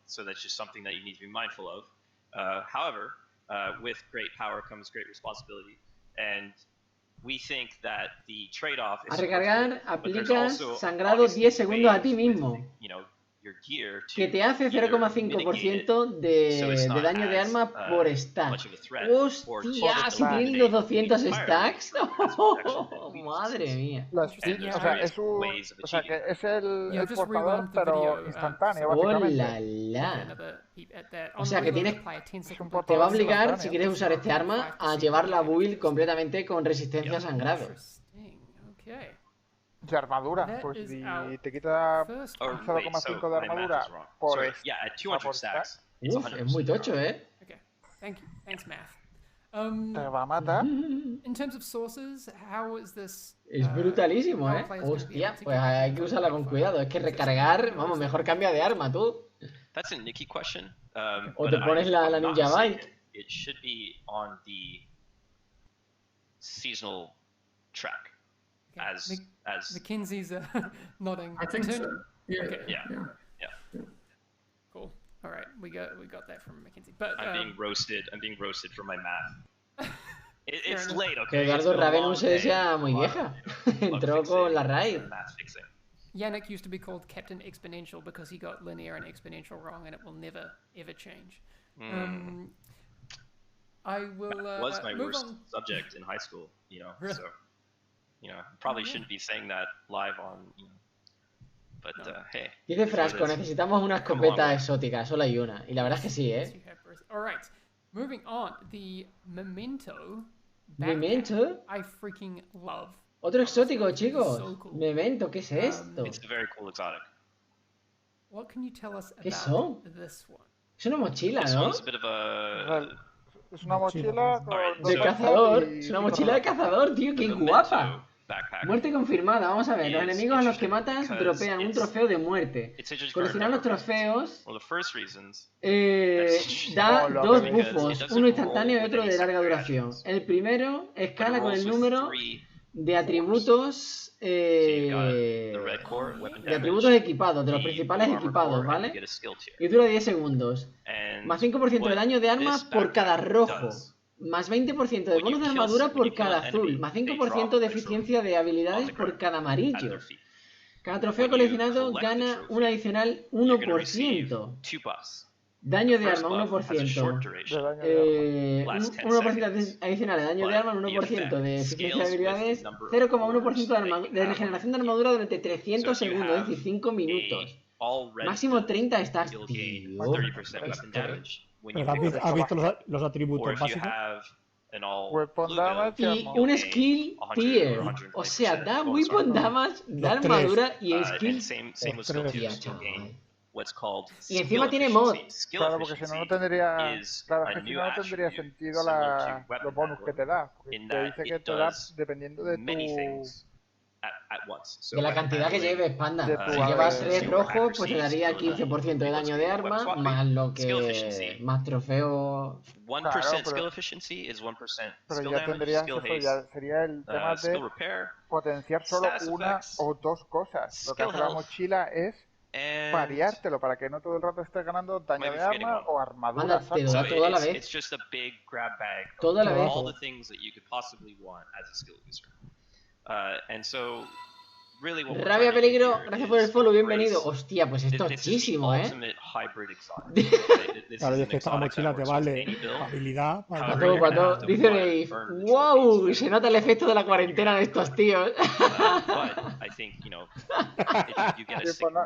So that's just something that you need to be mindful of. However, with great power comes great responsibility, and A recargar, aplicas sangrado 10 segundos a ti mismo, que te hace 0,5% de daño de arma por stack. ¡Hostia! Si tienen los 200 stacks. ¡Madre mía! O sea, es que es el portador, pero instantáneo, básicamente. O sea, que tienes, te va a obligar, si quieres usar este arma, a llevar la build completamente con resistencia a sangrado. De armadura, pues si te quita 0,5 de armadura por stack, es muy tocho, ¿eh? Te va a matar. Es brutalísimo, ¿eh? Hostia, pues hay que usarla con cuidado. Es que recargar, vamos, mejor cambia de arma, tú. O te pones la Ninja Bike. Mackenzie's nodding. I think so. Yeah. Okay. Yeah. Cool. All right, we got that from Mackenzie. But I'm being roasted for my math. It's late, okay. Eduardo Ravenus es ya muy vieja. Entró con la raid. Yannick used to be called Captain Exponential because he got linear and exponential wrong, and it will never ever change. I will. That was my worst subject in high school, you know. Really? So, you know, probably shouldn't be saying that live on, you know. But hey. Dice Frasco, necesitamos una escopeta exótica, solo hay una. Y la verdad es que sí, ¿eh? All right, moving on. The Memento. Memento. I freaking love. Otro exótico, chicos. So cool. Memento, ¿qué es esto? It's a very cool exotic. What can you tell us ¿Qué about son? this one? Es una mochila, This ¿no? one's a bit of a... Es una mochila con De cazador. Es una mochila de cazador, tío, qué guapa. Muerte confirmada, vamos a ver. Los enemigos a los que matas dropean un trofeo de muerte. Coleccionar los trofeos da dos buffos, uno instantáneo y otro de larga duración. El primero escala con el número de atributos equipados, de los principales equipados, ¿vale? Y dura 10 segundos. Más 5% de daño de armas por cada rojo. Más 20% de bonus de armadura por cada azul. Más 5% de eficiencia de habilidades por cada amarillo. Cada trofeo coleccionado gana un adicional 1%. Daño de arma 1%. 1% adicional de daño de arma, 1% de eficiencia de habilidades, 0,1% de regeneración de armadura durante 300 segundos, es decir, 5 minutos. Máximo 30 stacks, tío. ¿Has visto los atributos básicos? Weapon damage Y un skill tier. O sea, da weapon damage, da armadura y skill. Hostia, chaval. Y encima tiene mod. Claro, porque si no, no tendría. Claro, es que si no, no tendría sentido los bonus que te da. Porque te dice que te da dependiendo de tu. De la cantidad que lleves, panda. Si llevas 3 rojos, pues te daría 15% de daño de arma, más lo que. Más trofeo. 1% skill efficiency is 1% pero ya tendrías eso, ya sería el tema de potenciar solo una o dos cosas. Lo que hace la mochila es variártelo para que no todo el rato estés ganando daño de arma o armadura. Manda, te da toda la vez. Toda la vez. Rabia Peligro, gracias por el follow, bienvenido. Hostia, pues es tochísimo, ¿eh? Claro, es que esta mochila te vale habilidad para todo. Dice Dave, wow, se nota el efecto de la cuarentena de estos tíos.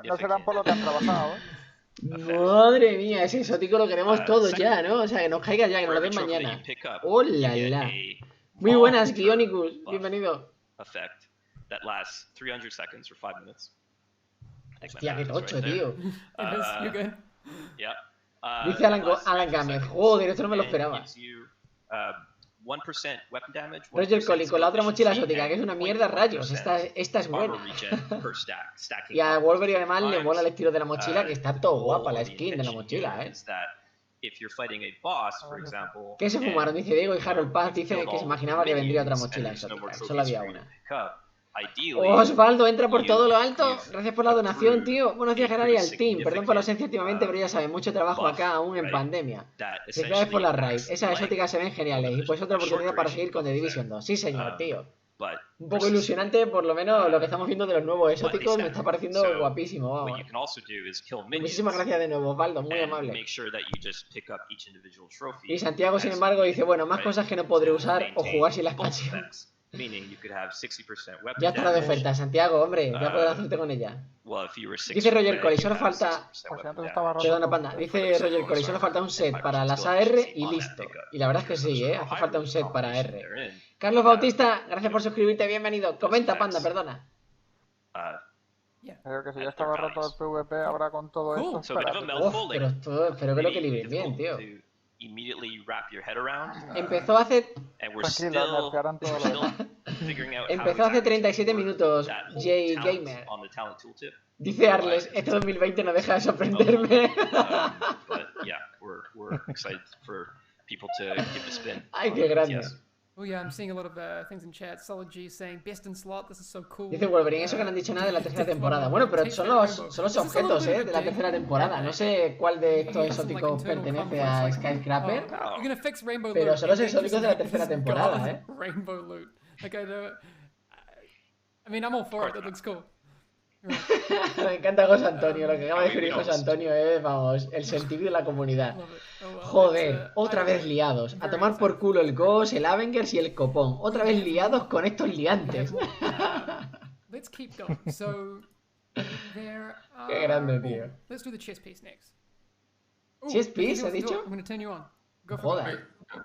No serán por lo que han trabajado, ¿eh? Madre mía, ese exótico lo queremos todos ya, ¿no? O sea, que nos caiga ya, que nos lo den mañana. ¡Hola, la! Muy buenas, Guionicus, bienvenido. That lasts 300 seconds or 5 minutes. Hostia, qué tocho, tío. Yeah. Dice Alan Gamer, joder, esto no me lo esperaba. 1% weapon damage. Roger Collie con la otra mochila exótica, que es una mierda, rayos. Esta es buena. Y a Wolverine además le mola el estilo de la mochila, que está todo guapa la skin de la mochila, ¿eh? ¿Qué se fumaron? Dice Diego, y Harold Paz dice que se imaginaba que vendría otra mochila exótica. Solo había una. Osvaldo, entra por todo lo alto. Gracias por la donación, tío. Buenos días, Gerard, y al team. Perdón por la ausencia últimamente, pero ya saben, mucho trabajo acá, aún en pandemia. Felicidades por la raid. Esas exóticas se ven geniales. Y pues otra oportunidad para seguir con The Division 2. Sí, señor, tío. Un poco ilusionante, por lo menos lo que estamos viendo de los nuevos exóticos me está pareciendo guapísimo. Vamos. Muchísimas gracias de nuevo, Osvaldo, muy amable. Y Santiago, sin embargo, dice, bueno, más cosas que no podré usar o jugar sin la expansión. Ya estará de oferta, Santiago, hombre, ya podrás hacerte con ella. Dice Roger Cole, solo falta... Perdona, Panda. Dice Roger Cole, solo falta un set para las AR y listo. Y la verdad es que sí, hace falta un set para R. Carlos Bautista, gracias por suscribirte, bienvenido. Comenta, Panda, perdona. Creo que si ya estaba roto el PvP, ahora con todo esto... Pero que lo equilibres bien, tío. Empezó hace... Tranquilo, nerfearán todo lo demás. Empezó hace 37 minutos, J Gamer. Dice Arles, este 2020 no deja de sorprenderme. Ay, qué grande. Oh yeah, I'm seeing a lot of things in chat. Solid G saying best in slot. This is so cool. Dice Wolverine, eso que no han dicho nada de la tercera temporada. Bueno, pero son los objetos, de la tercera temporada. No sé cuál de estos exóticos pertenece a Skyscraper, pero son los exóticos de la tercera temporada, Rainbow loot. Okay, I mean, I'm all for it. That looks cool. Me encanta José Antonio, lo que acaba de decir José Antonio es, vamos, el sentido de la comunidad. Joder, otra vez liados. A tomar por culo el Ghost, el Avengers y el Copón. Otra vez liados con estos liantes. Let's keep going. So, there are... Qué grande, tío. Let's do the chess piece next. ¿Chess piece, has dicho? I'm going to turn you on. Go for it.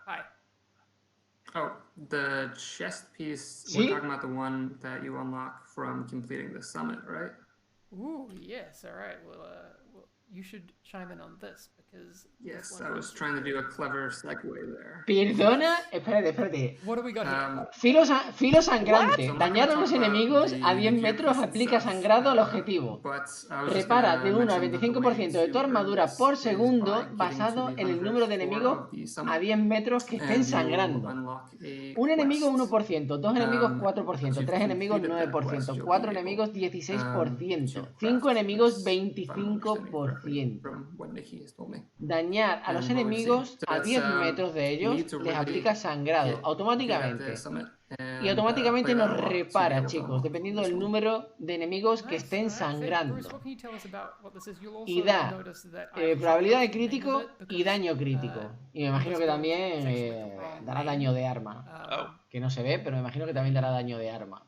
Hi. Oh, the chest piece, we're talking about the one that you unlock from completing the summit, right? Ooh, yes, alright. Well, you should chime in on this, because... Yes, I was trying to do a clever segue there. Perdona, espérate. What do we got here? Filo sangrante. Dañar a los enemigos a 10 metros aplica sangrado al objetivo. Repara de 1 a 25% de tu armadura por segundo basado en el número de enemigos a 10 metros que estén sangrando. Un enemigo 1%, dos enemigos 4%, 3 enemigos 9%, 4 enemigos 16%, 5 enemigos 25%. Dañar a los enemigos a 10 metros de ellos les aplica sangrado automáticamente. Y automáticamente nos repara, chicos, dependiendo del número de enemigos que estén sangrando. Y da probabilidad de crítico y daño crítico. Y me imagino que también dará daño de arma. Que no se ve, pero me imagino que también dará daño de arma.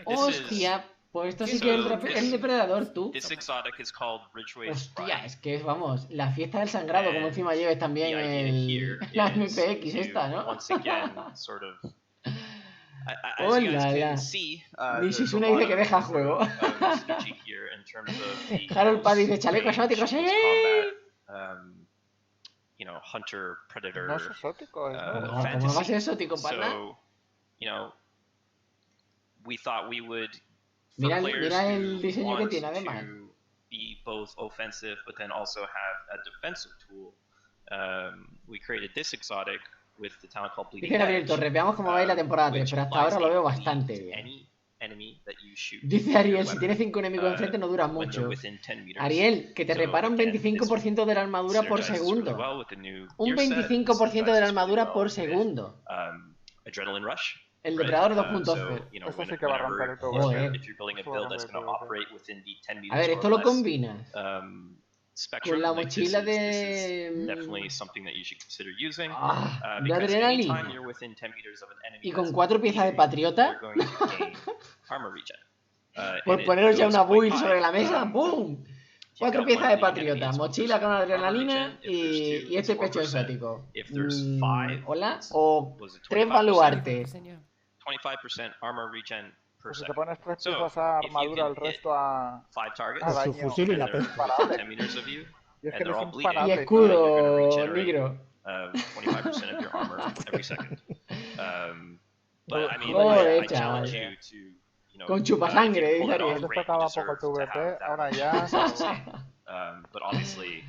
Hostia. Pues esto sí que es el depredador, tú. Hostia, es que es, vamos, la fiesta del sangrado, como encima lleves también la MPX esta, ¿no? ¡Hola! Nishizuna dice que deja juego. Harold Pad dice chaleco exótico, ¡sí! No es exótico, ¿no? ¿Cómo va a ser exótico, Panda? Mira el diseño que tiene, además. Dice Gabriel Torres, veamos cómo va a ir la temporada 3, pero hasta ahora lo veo bastante bien. Dice Ariel, si tienes 5 enemigos enfrente no dura mucho. Ariel, que te repara un 25% de la armadura por segundo. Un 25% de la armadura por segundo. El depredador 2.0. Eso sí que va a romper el todo. A ver, esto lo combinas con la mochila de adrenalina y con 4 piezas de patriota. Por poneros ya una build sobre la mesa, ¡boom! 4 piezas de patriota, mochila con adrenalina y este pecho exótico. Hola, o 3 baluartes. 25% armor regen per si te pones 3 piezas a armadura, el resto a daño. Su fusil y la pez. Y es que es imparable. Y escudo negro. 25% of your armor every second. Joder, chaval. Con chupasangre, dice Ariel. Esto tocaba poco el PvP, ahora ya... But obviously,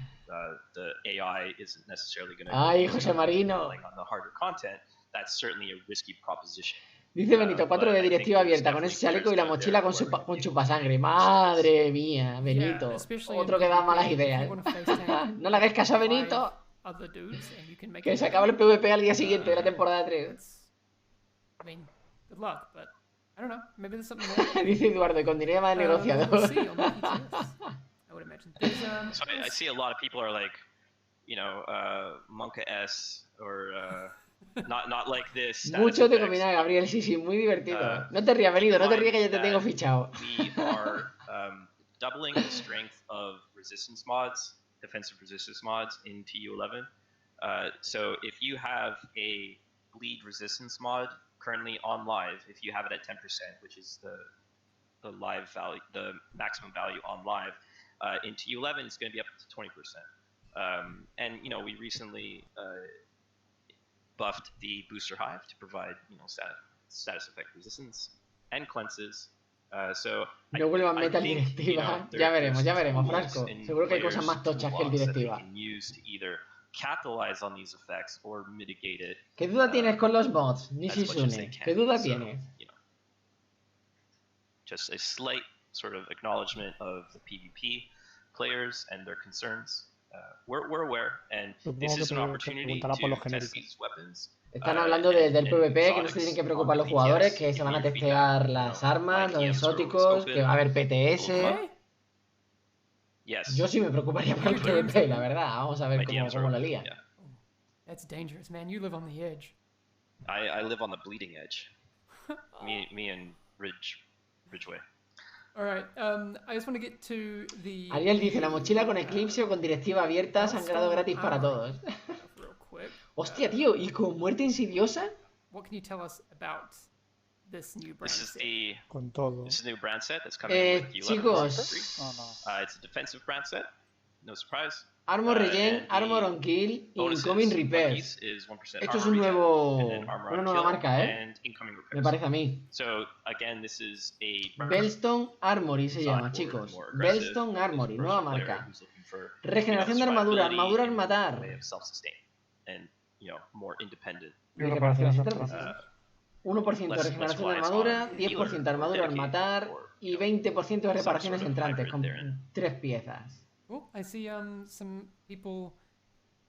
the AI isn't necessarily going to... Ay, José Marino. On the harder content, that's certainly a risky proposition. Dice Benito, 4 de directiva abierta con ese chaleco y la mochila con chupasangre. Madre mía, Benito. Otro que da malas ideas. No le hagáis caso a Benito. Que se acaba el PvP al día siguiente de la temporada 3. good luck, but I don't know. Maybe there's something there. Dice Eduardo, con dinero va de negociador. We'll see on the PTS, I would imagine. So I see a lot of people are like, you know, Monka S or not like this. Mucho te combina, Gabriel, sí, muy divertido. No te rías, venido, no te rías que ya te tengo fichado. We are doubling the strength of resistance mods, defensive resistance mods in TU11. So if you have a bleed resistance mod currently on live, if you have it at 10%, which is the live value, the maximum value on live, in TU11 it's going to be up to 20%. And you know, we recently buffed the booster hive to provide, you know, status effect resistance and cleanses. So no vuelvan metal directiva. Ya veremos, Frasco. Seguro que hay cosas más tochas que el directiva. Capitalize on these effects or mitigate it. ¿Qué duda tienes con los mods, Nishizune? ¿Qué duda tienes? You know, just a slight sort of acknowledgement of the PvP players and their concerns. We're aware, and this is an opportunity to test these weapons. Están hablando del PvP, que no se tienen que preocupar los jugadores, que se van a testear las armas, los exóticos, que va a haber PTS. Yo sí me preocuparía por el PvP, la verdad. Vamos a ver cómo la lía. That's dangerous, man. You live on the edge. I live on the bleeding edge. me and Ridgeway. Alright, I just want to get to the... Ariel dice, la mochila con eclipse o con directiva abierta, sangrado gratis para todos. Hostia, tío, ¿y con muerte insidiosa? What can you tell us about this new brand set? Con todo. This is a new brand set that's coming with you. Chicos. It's a defensive brand set. No surprise. Armor Regen, Armor on Kill, Incoming Repairs. Esto es un una nueva marca, me parece a mí. Bellstone Armory se llama, chicos. Bellstone Armory, nueva marca. Regeneración de armadura, armadura al matar. ¿Y de qué parece? 1% de regeneración de armadura, 10% de armadura al matar y 20% de reparaciones entrantes con 3 piezas. Oh, I see some people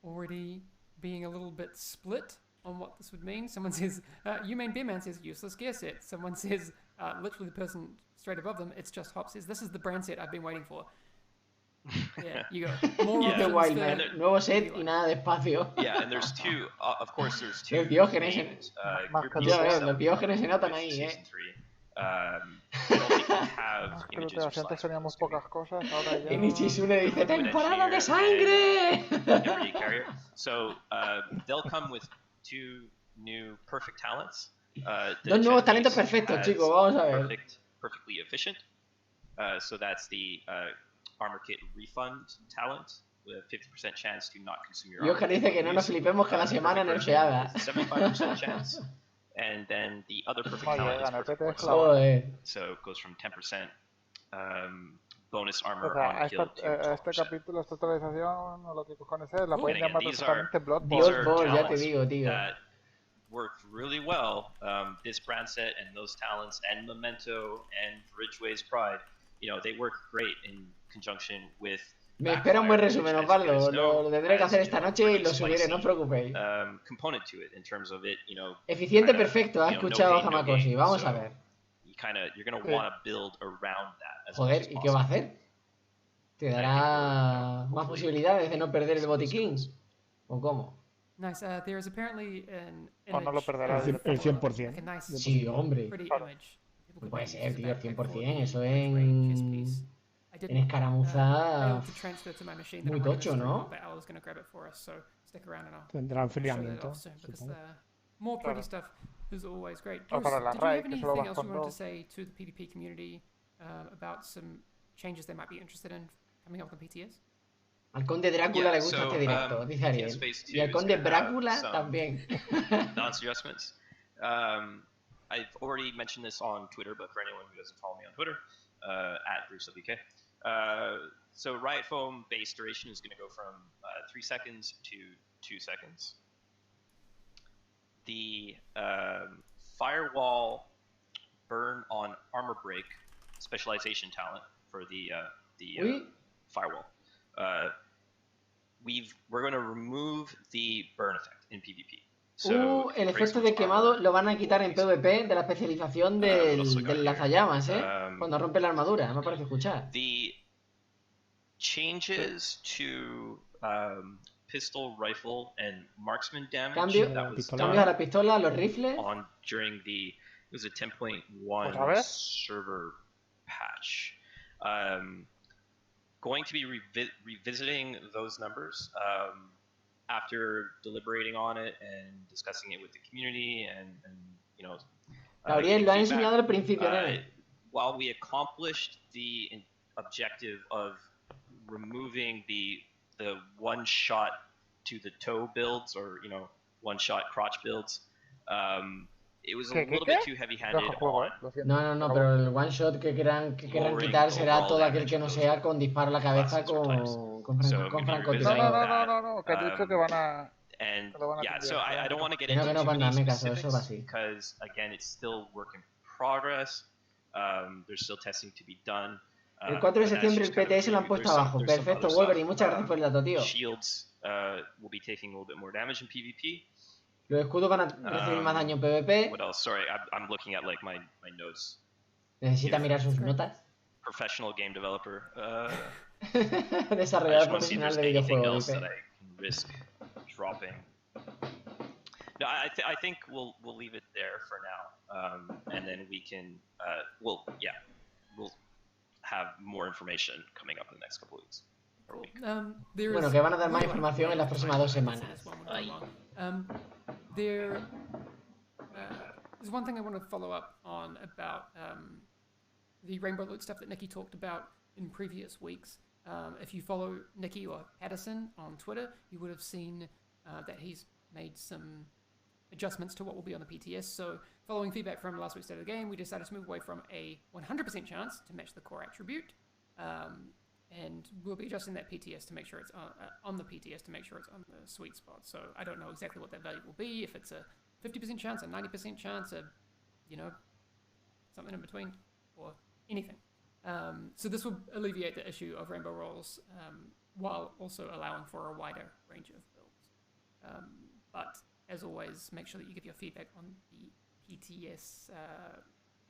already being a little bit split on what this would mean. Someone says, Humane Bearman says useless gear set. Someone says, literally the person straight above them, it's just Hop says, this is the brand set I've been waiting for. Yeah, you go. More wild, nuevo set y nada de espacio. Yeah, and there's two, of course there's two. Los Diógenes, los Diógenes se notan ahí, antes teníamos pocas cosas, ahora ya... Y Nishizune dice, ¡temporada de sangre! So, they'll come with 2 new perfect talents. 2 nuevos talentos perfectos, chicos, vamos a ver. Perfectly efficient. So that's the Armor Kit Refund talent, with a 50% chance to not consume your armor. Y Oscar dice que no nos flipemos que la semana nerfeada. 75% chance. And then the other perfect talent is perfect so it goes from 10% bonus armor on kill to 12%. Este capítulo, esta actualización, o lo que cojones es, la pueden llamar perfectamente Blood Bowl, ya te digo, tío. That worked really well. This brand set and those talents and Memento and Ridgeway's Pride, you know, they work great in conjunction with... Me espera un buen resumen, Osvaldo. Lo tendré que hacer esta noche y lo subiré, no os preocupéis. Eficiente perfecto, ha escuchado Hamakoshi. Vamos a ver. Joder, ¿y qué va a hacer? ¿Te dará más posibilidades de no perder el botiquín? ¿O cómo? Nice. There is apparently an image, no lo perderá el 100%. Sí, hombre. Puede ser, tío, el 100%. Eso en escaramuza muy tocho, ¿no? Tendrá enfriamiento. More pretty stuff is always great. O para la raid, que solo vas con 2. To say to the PvP community about some changes they might be interested in coming up with the PTS? Al conde Drácula le gusta este directo, dice Ariel. Y al conde Drácula también. Non-adjustments. I've already mentioned this on Twitter, but for anyone who doesn't follow me on Twitter, at BruceWK. So Riot Foam base duration is going to go from 3 seconds to 2 seconds. The Firewall Burn on Armor Break specialization talent for the Firewall. We're going to remove the burn effect in PvP. El efecto de quemado lo van a quitar en PvP de la especialización del lanzallamas, cuando rompe la armadura, me parece escuchar. The changes to pistol, rifle, and marksman damage. Cambios a la pistola, a los rifles. During it was a 10.1 server patch. Going to be revisiting those numbers after deliberating on it and discussing it with the community and you know. Gabriel, lo ha enseñado al principio, ¿no? While we accomplished the objective of removing the one-shot to the toe builds, or one-shot crotch builds, it was a little bit too heavy-handed. No, pero el one-shot que querrán quitar será todo aquel que no sea con disparo a la cabeza con francotirador. No, que he dicho que van a... And yeah, so I don't want to get into too many specifics because again, it's still work in progress. There's still testing to be done. El 4 de septiembre el PTS lo han puesto abajo. Perfecto, Wolverine. Muchas gracias por el dato, tío. Shields will be taking a little bit more damage in PvP. Los escudos van a recibir más daño en PvP. What else? Sorry, I'm looking at like my notes. Necesita mirar sus notas. Professional game developer. Desarrollador profesional de videojuegos. Dropping. No, I think we'll leave it there for now, and then we can we'll have more information coming up in the next couple of weeks. Bueno, que van a dar más información en las próximas 2 semanas. There's one thing I want to follow up on about the Rainbow Loot stuff that Nikki talked about in previous weeks. If you follow Nikki or Patterson on Twitter, you would have seen that he's made some adjustments to what will be on the PTS. So following feedback from last week's State of the Game, we decided to move away from a 100% chance to match the core attribute. And we'll be adjusting that PTS to make sure it's on the PTS to make sure it's on the sweet spot. So I don't know exactly what that value will be, if it's a 50% chance, a 90% chance, something in between, or anything. So this will alleviate the issue of rainbow rolls while also allowing for a wider range of builds. But as always, make sure that you give your feedback on the PTS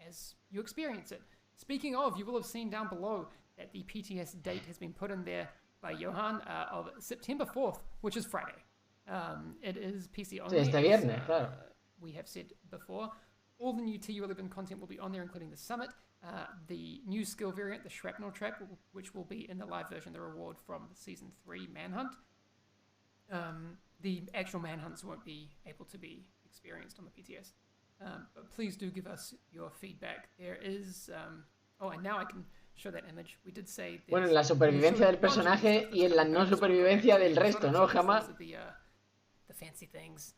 as you experience it. Speaking of, you will have seen down below that the PTS date has been put in there by Johan of September 4th, which is Friday. It is PC only. Sí, este viernes, claro. We have said before. All the new TU11 content will be on there, including the summit, the new skill variant, the Shrapnel Trap, which will be in the live version, the reward from the Season 3 Manhunt. The actual manhunts won't be able to be experienced on the PTS. But please do give us your feedback. There is... and now I can show that image. We did say... Bueno, en la supervivencia del personaje y en la no supervivencia del resto, ¿no? Jamás... The fancy things.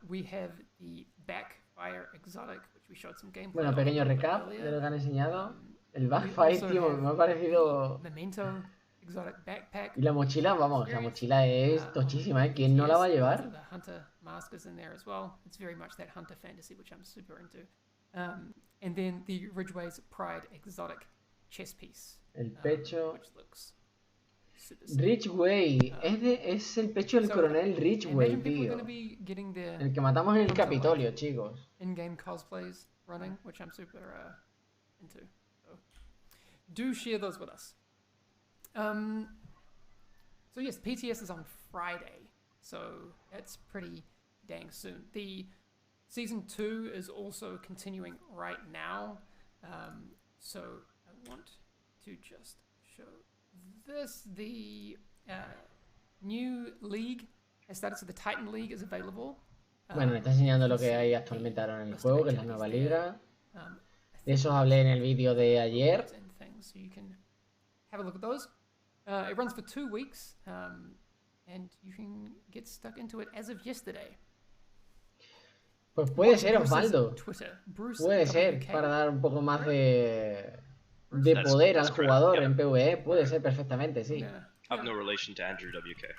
We have the Backfire Exotic, which we showed some gameplay. Bueno, pequeño recap de lo que han enseñado. El Backfire, tío, me ha parecido... Memento Exotic Backpack. Y la mochila, vamos, la mochila es tochísima, ¿eh? ¿Quién no la va a llevar? The Hunter mask is in there as well. It's very much that Hunter fantasy, which I'm super into. And then the Ridgeway's Pride Exotic chess piece. El pecho. Which looks Ridgeway. Es el pecho del coronel Ridgeway, tío. El que matamos en el Capitolio, chicos. In-game cosplays running, which I'm super into. So, do share those with us. So yes, PTS is on Friday, so that's pretty dang soon. The Season 2 is also continuing right now, so I want to just show this. The new league has started, so the Titan League is available. Bueno, me está enseñando lo que hay actualmente ahora en el juego, que es la nueva liga. De eso os hablé en el vídeo de ayer. So you can have a look at those. It runs for 2 weeks, and you can get stuck into it as of yesterday. Pues puede ser, Osvaldo. Puede ser, para dar un poco más de poder al jugador en PvE. Puede ser perfectamente, sí. I have no relation to Andrew WK.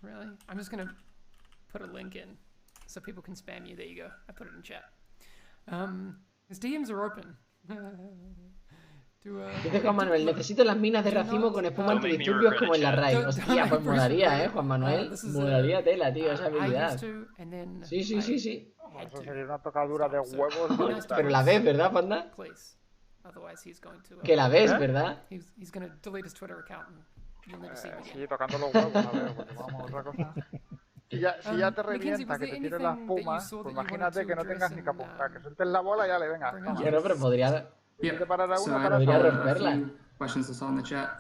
Really? I'm just going to put a link in so people can spam you. There you go. I put it in chat. His DMs are open. Dice Juan Manuel, necesito las minas de racimo con espuma antidisturbios como en la RAID. Hostia, pues molaría, Juan Manuel. Molaría tela, tío, esa habilidad. Sí, sí, sí, sí. Eso sería una tocadura de huevos. Pero la ves, ¿verdad, Panda? Que la ves, ¿verdad? Sí, tocando los huevos, a ver, porque vamos a otra cosa. Si ya te revienta, que te tires las pumas, pues imagínate que no tengas ni que apuntar, que sueltes la bola y ya le venga. Bueno, pero podría... Podría romperla. Questions I saw in the chat.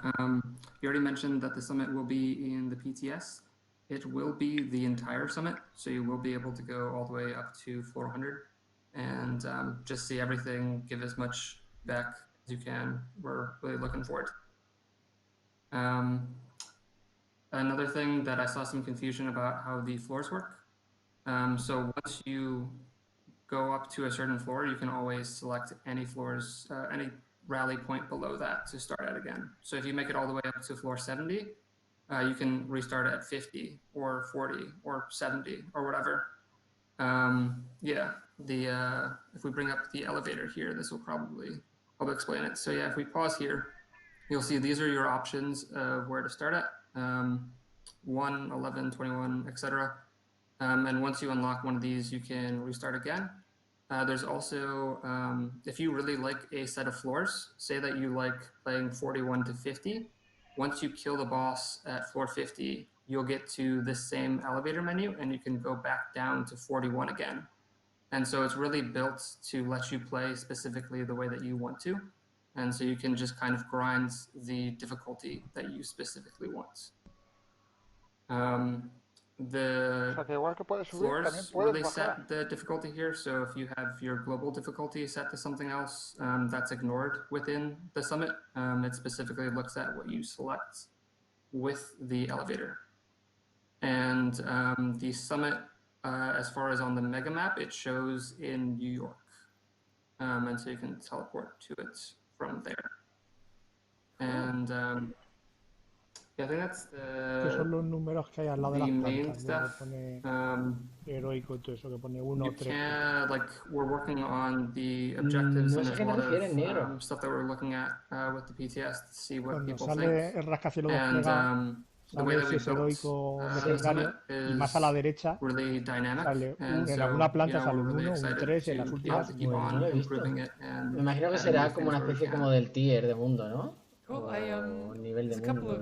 You already mentioned that the summit will be in the PTS. It will be the entire summit, so you will be able to go all the way up to floor 100 and just see everything, give as much back as you can. We're really looking forward. Another thing that I saw some confusion about how the floors work. So once you go up to a certain floor, you can always select any floors, any rally point below that to start at again. So if you make it all the way up to floor 70, you can restart at 50 or 40 or 70 or whatever. Yeah, if we bring up the elevator here, this will probably help explain it. So yeah, if we pause here, you'll see these are your options of where to start at, 1, 11, 21, etc. And once you unlock one of these, you can restart again. There's also, if you really like a set of floors, say that you like playing 41 to 50, once you kill the boss at floor 50, you'll get to this same elevator menu and you can go back down to 41 again. And so it's really built to let you play specifically the way that you want to. And so you can just kind of grind the difficulty that you specifically want. The floors really set the difficulty here, so if you have your global difficulty set to something else that's ignored within the summit, it specifically looks at what you select with the elevator. And the summit, as far as on the mega map, it shows in New York, and so you can teleport to it from there. And yeah, I think that's que son los números que hay al lado de las plantas, que pone heroico y todo eso, que pone 1, 3. Yeah, like we're working on the objectives and there's a lot of stuff that we're looking at with the PTS to see what people think. El rascacielos desplegado, sale si es heroico o legendario, y más a la derecha sale en alguna planta sale un 1, un 3, en las últimas no lo he visto. Me imagino que será como una especie como del tier de mundo, ¿no? Nivel de mundo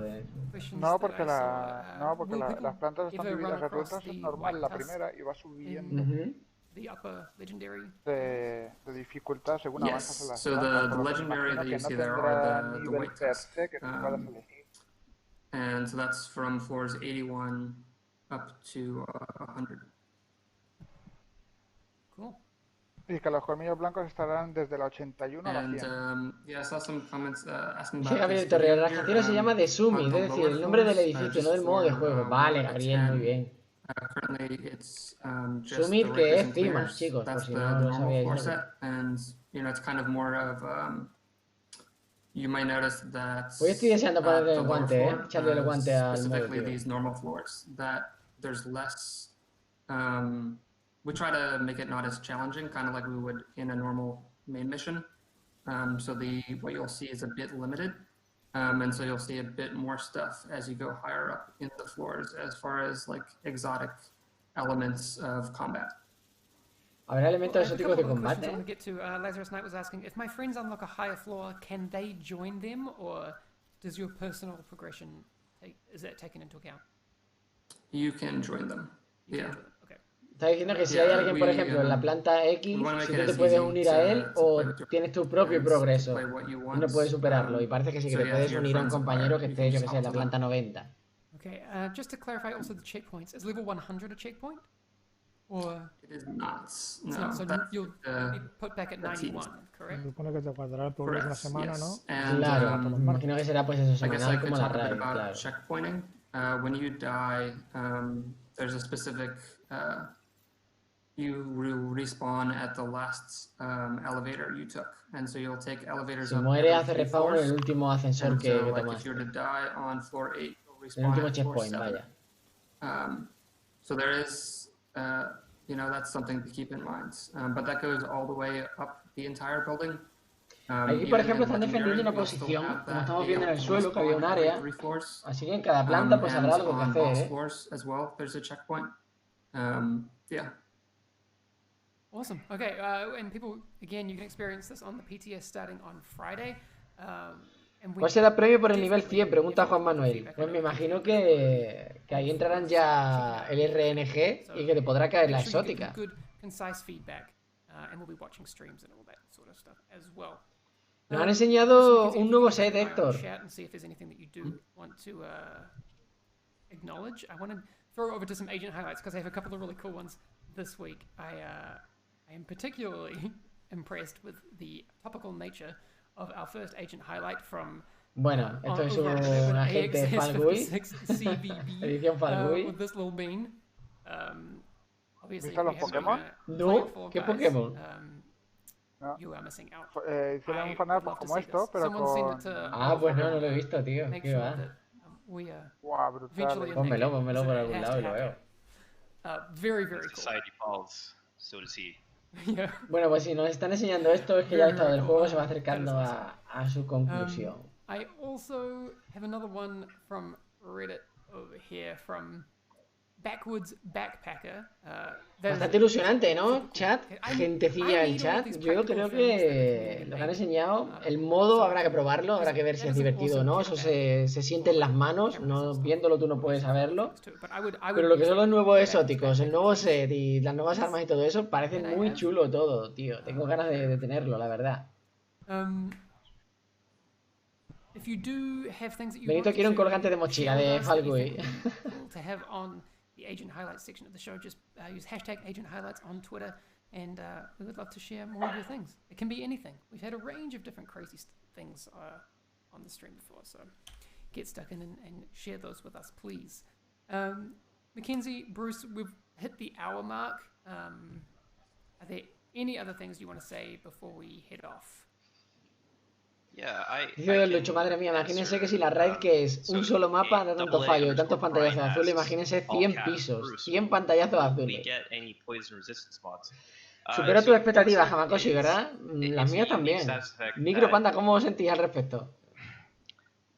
no, porque las plantas están divididas en rutas, es normal la primera y va subiendo de dificultad según avanzas en las plantas. The legendary that you see there are the weight tests. And so that's from floors 81 up to 100. Cool. Y que los colmillos blancos estarán desde la 81 a la 100. Yeah, I saw some comments asking about Gabriel Torre, el rascacielos se llama The Summit, es decir, el nombre del edificio, no del modo de juego. Vale, Gabriel, muy bien. Summit, que es cima, chicos, por si no lo sabíais. And you know, it's kind of more of you might notice that hoy estoy deseando ponerle el guante, echarle el guante al specifically these normal floors, that there's less we try to make it not as challenging, kind of like we would in a normal main mission. So what you'll see is a bit limited, and so you'll see a bit more stuff as you go higher up in the floors, as far as like exotic elements of combat. ¿Habrá elementos exóticos de combate? Lazarus Knight was asking, if my friends unlock a higher floor, can they join them, or does your personal progression is that taken into account? You can join them. Yeah. Está diciendo que si hay alguien, por ejemplo, en la planta X, si tú te puedes unir a él o tienes tu propio progreso y no puedes superarlo. Y parece que sí que te puedes unir a un compañero que esté, yo que sé, en la planta 90. Okay, just to clarify also the checkpoints, is level 100 a checkpoint? Or it is not. No, so you'll be put back at 91, correct? Supone que te guardará el progreso una semana, ¿no? Claro, me imagino que será pues eso, semanal como la RAID, claro. Checkpointing, when you die, there's a specific you respawn at the last elevator you took, and so you'll take elevators si muere hace respawn en el último ascensor que tomaste. If you're to die on floor 8, you'll respawn el último at checkpoint, floor 7. Vaya. So there is, you know, that's something to keep in mind. But that goes all the way up the entire building. Aquí, por ejemplo, están defendiendo una posición, como estamos viendo en el suelo, que había un área. Así que en cada planta pues habrá algo que hacer, Awesome. Okay, and people, again, you can experience this on the PTS starting on Friday. ¿Cuál será el premio por el nivel 100? Pregunta Juan Manuel. Pues me imagino que ahí entrarán ya el RNG y que te podrá caer la exótica. Nos han enseñado un nuevo set, Héctor. Throw over to some agent highlights because I have a couple of really cool ones this week. I am particularly impressed with the topical nature of our first agent highlight from bueno, esto es un agente Falgui, edición Falgui. With this little bean. ¿Viste los Pokémon? No, ¿qué Pokémon? No. You are missing out. Hicieron un fanart como esto, pero con... Ah, pues no lo he visto, tío. ¿Qué va? Wow, brutal. Pónmelo por algún lado y lo veo. Very, very cool. Society falls, so does he. Bueno, pues si nos están enseñando esto es que ya el estado del juego se va acercando a su conclusión. I also have another one from Reddit over here from Backwoods Backpacker. Bastante ilusionante, ¿no? Chat, gentecilla del chat. Yo creo que lo que han enseñado, el modo habrá que probarlo, habrá que ver si es divertido o no. Eso se siente en las manos, no viéndolo tú no puedes saberlo. Pero lo que son los nuevos exóticos, el nuevo set y las nuevas armas y todo eso, parece muy chulo todo, tío. Tengo ganas de tenerlo, la verdad. Benito quiere un colgante de mochila de Falgui. The agent highlights section of the show, just use hashtag agent highlights on Twitter, and we would love to share more of your things. It can be anything. We've had a range of different crazy things on the stream before, so get stuck in and share those with us, please. Mackenzie, Bruce, we've hit the hour mark. Are there any other things you want to say before we head off? Dice el Lucho, madre mía, imagínense que si la raid que es un solo mapa da tanto fallo y tantos pantallazos azules, imagínense 100 pisos, 100 pantallazos azules. Supera tus expectativas, Hamakoshi, ¿verdad? Las mías también. Micro Panda, ¿cómo os sentís al respecto?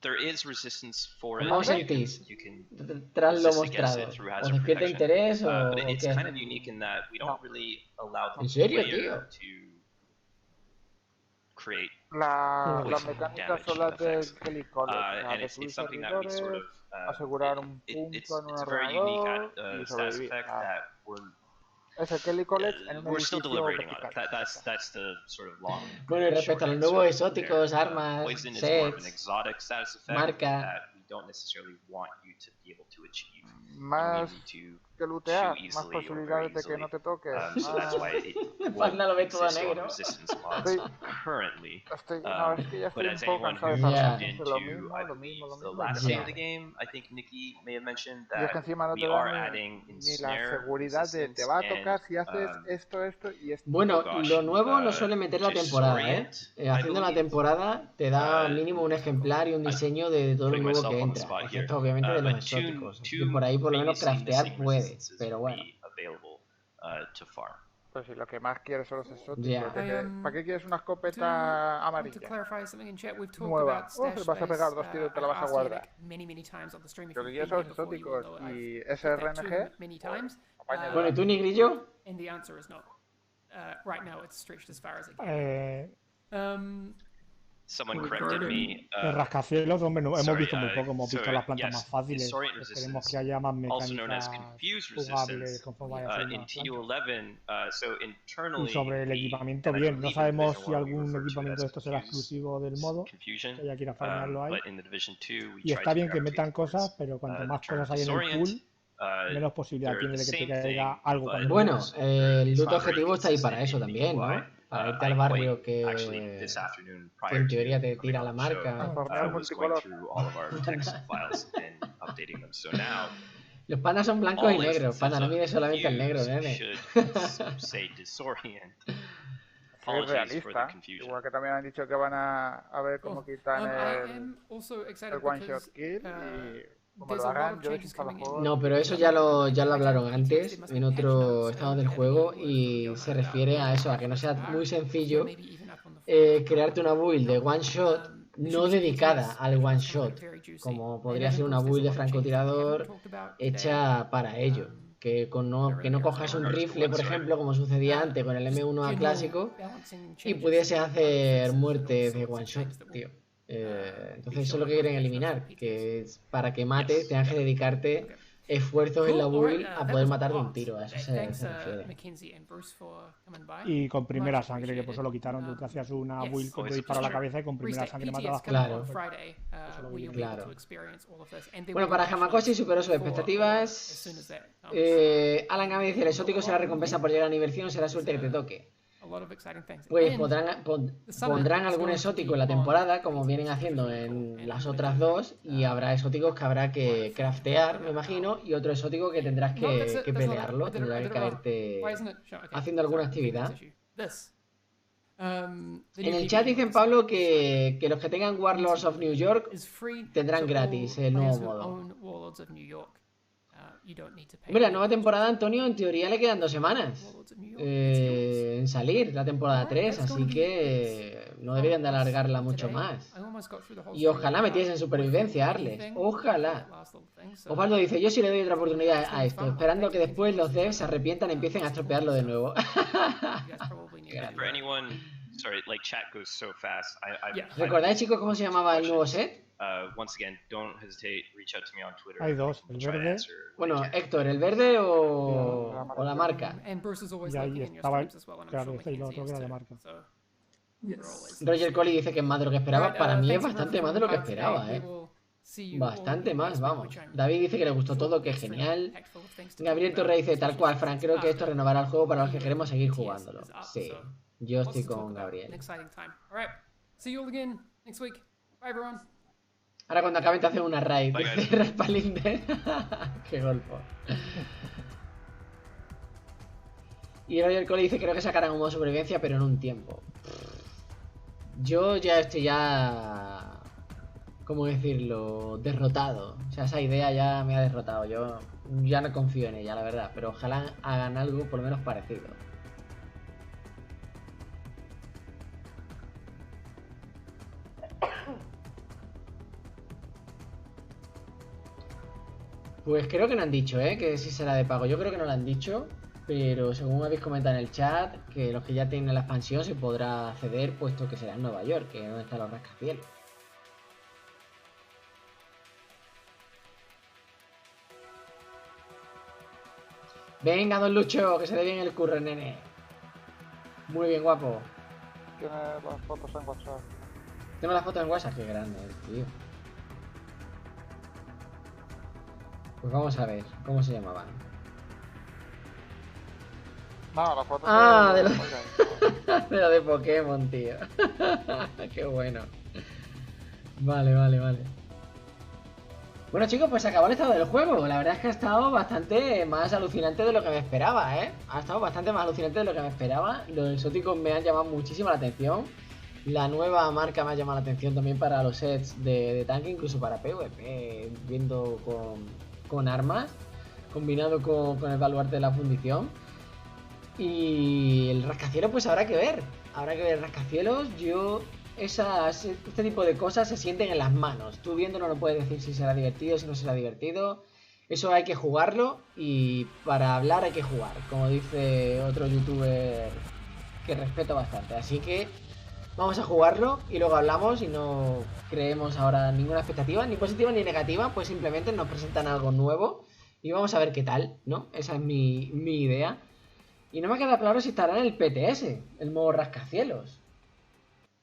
¿Cómo os sentís tras lo mostrado? ¿Os despierta interés o qué? ¿En serio, tío? Las mecánicas son las del Kelly College, destruir servidores, asegurar un punto en un ordenador y sobrevivir. Es el Kelly College en un edificio vertical. Bueno, y respecto a los nuevos exóticos, armas, sets, marca... Más que lootear, más posibilidades de que no te toque. Panda lo ve todo negro. No, es que ya estoy un poco cansado de pasar. Lo mismo. Y es que encima no te dan ni la seguridad de te va a tocar si haces esto y esto. Bueno, lo nuevo lo suele meter la temporada, ¿eh? Haciendo la temporada te da mínimo un ejemplar y un diseño de todo lo nuevo que entra. Esto obviamente de los exóticos. Y por ahí por lo menos craftear puedes, pero bueno. Pues si lo que más quieres son los exóticos. ¿Para qué quieres una escopeta amarilla? Nueva. Vas a pegar 2 tiros y te la vas a guardar. Lo que quieres son los exóticos y SRNG. Bueno, ¿y tú, Nigrillo? Someone corrected me. Rascacielos, hombre, no, hemos visto muy poco, hemos visto las plantas más fáciles. Esperemos que haya más mecánicas jugables conforme vaya saliendo. Y sobre el equipamiento, bien, no sabemos si algún equipamiento de esto será exclusivo del modo, que ya quiera farmearlo ahí. Y está bien que metan cosas, pero cuanto más cosas hay en el pool, menos posibilidad tiene de que te caiga algo. Bueno, el loot objetivo está ahí para eso también, ¿no? Para irte al barrio que en teoría te tira la marca. Los pandas son blancos y negros. Panda no mide solamente el negro, nene. Es realista. Igual que también han dicho que van a ver cómo quitan el one shot kill y como lo hagan, yo desinstalo el juego. No, pero eso ya lo hablaron antes en otro estado del juego y se refiere a eso, a que no sea muy sencillo crearte una build de one shot no dedicada al one shot, como podría ser una build de francotirador hecha para ello. Que no cojas un rifle, por ejemplo, como sucedía antes con el M1A clásico, y pudiese hacer muertes de one shot, tío. Entonces eso es lo que quieren eliminar, que es para que mates tengas que dedicarte esfuerzos en la build a poder matar de un tiro, a eso se refiere. Y con primera sangre, que por eso lo quitaron, tú te hacías una build con disparo a la cabeza y con primera sangre matabas. Claro. Bueno, para Hamakoshi superó sus expectativas. Alan Game dice, el exótico será recompensa por llegar a nivel 100 o será suerte que te toque. Pues pondrán algún exótico en la temporada, como vienen haciendo en las otras dos, y habrá exóticos que habrá que craftear, me imagino, y otro exótico que tendrás que pelearlo, tendrás que caerte haciendo alguna actividad. En el chat dicen, Pablo, que los que tengan Warlords of New York tendrán gratis el nuevo modo. Hombre, la nueva temporada, Antonio, en teoría le quedan 2 semanas en salir, la temporada 3, así que no deberían de alargarla mucho más. Y ojalá metiesen supervivencia, Arles, ojalá. Osvaldo dice, yo sí le doy otra oportunidad a esto, esperando que después los devs se arrepientan y empiecen a estropearlo de nuevo. ¿Recordáis, chicos, cómo se llamaba el nuevo set? Hay 2, el verde. Bueno, Héctor, ¿el verde o la marca? Y ahí estaba, claro, este y lo otro que era de marca. Roger Coley dice que es más de lo que esperaba. Para mí es bastante más de lo que esperaba, bastante más, vamos. David dice que le gustó todo, que es genial. Gabriel Torre dice, tal cual, Frank, creo que esto renovará el juego para los que queremos seguir jugándolo. Sí, yo estoy con Gabriel. Ahora cuando acaben te hacen una raid. Dice Raspalinde. Qué golpe. Y Roger Cole dice, creo que sacarán un modo supervivencia, pero en un tiempo. Yo ya estoy ¿cómo decirlo? Derrotado. O sea, esa idea ya me ha derrotado. Yo ya no confío en ella, la verdad. Pero ojalá hagan algo por lo menos parecido. Pues creo que no han dicho, que sí será de pago. Yo creo que no lo han dicho, pero según habéis comentado en el chat, que los que ya tienen la expansión se podrá acceder, puesto que será en Nueva York, que es donde están los rascacielos. Venga, don Lucho, que se dé bien el curro, nene. Muy bien, guapo. Tiene las fotos en WhatsApp. Tengo las fotos en WhatsApp, qué grande, tío. Pues vamos a ver, ¿cómo se llamaban? No, la foto de lo de Pokémon, tío. Qué bueno. Vale. Bueno, chicos, pues se acabó el estado del juego. La verdad es que ha estado bastante más alucinante de lo que me esperaba, Ha estado bastante más alucinante de lo que me esperaba. Los exóticos me han llamado muchísimo la atención. La nueva marca me ha llamado la atención también para los sets de tanque, incluso para PvP, viendo con armas, combinado con el baluarte de la fundición. Y el rascacielos, pues habrá que ver. Habrá que ver el rascacielos. Este tipo de cosas se sienten en las manos. Tú viéndolo no puedes decir si será divertido, si no será divertido. Eso hay que jugarlo, y para hablar hay que jugar, como dice otro youtuber que respeto bastante. Así que vamos a jugarlo y luego hablamos, y no creemos ahora ninguna expectativa, ni positiva ni negativa, pues simplemente nos presentan algo nuevo y vamos a ver qué tal, ¿no? Esa es mi idea. Y no me queda claro si estará en el PTS, el modo rascacielos.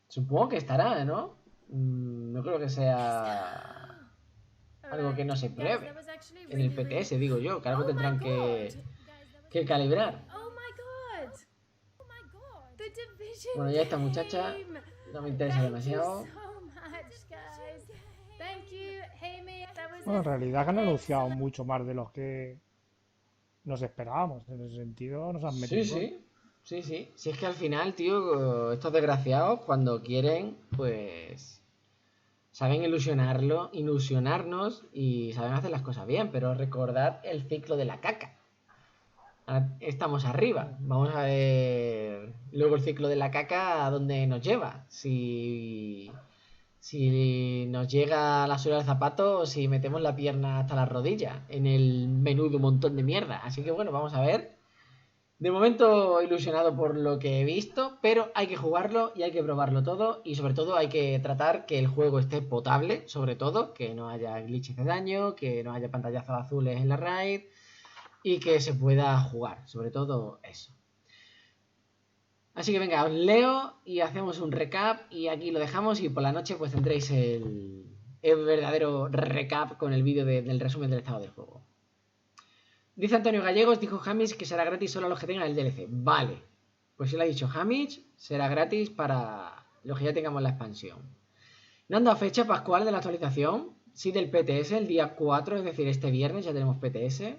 Supongo que estará, ¿no? No creo que sea algo que no se pruebe en el PTS, digo yo, que algo tendrán que calibrar. Bueno, ya esta muchacha no me interesa demasiado. Bueno, en realidad han anunciado mucho más de los que nos esperábamos. En ese sentido nos han metido. Sí. Si es que al final, tío, estos desgraciados, cuando quieren, pues saben ilusionarnos y saben hacer las cosas bien, pero recordad el ciclo de la caca. Ahora estamos arriba. Vamos a ver luego el ciclo de la caca a dónde nos lleva. Si nos llega a la suela del zapato o si metemos la pierna hasta la rodilla en el menudo montón de mierda. Así que bueno, vamos a ver. De momento ilusionado por lo que he visto, pero hay que jugarlo y hay que probarlo todo y sobre todo hay que tratar que el juego esté potable, sobre todo, que no haya glitches de daño, que no haya pantallazos azules en la raid y que se pueda jugar, sobre todo eso. Así que venga, os leo y hacemos un recap y aquí lo dejamos y por la noche pues tendréis el verdadero recap con el vídeo del resumen del estado del juego. Dice Antonio Gallegos, dijo Hamish que será gratis solo a los que tengan el DLC. Vale, pues si lo ha dicho Hamish, será gratis para los que ya tengamos la expansión. ¿No han dado fecha pascual de la actualización? Sí, del PTS, el día 4, es decir, este viernes ya tenemos PTS.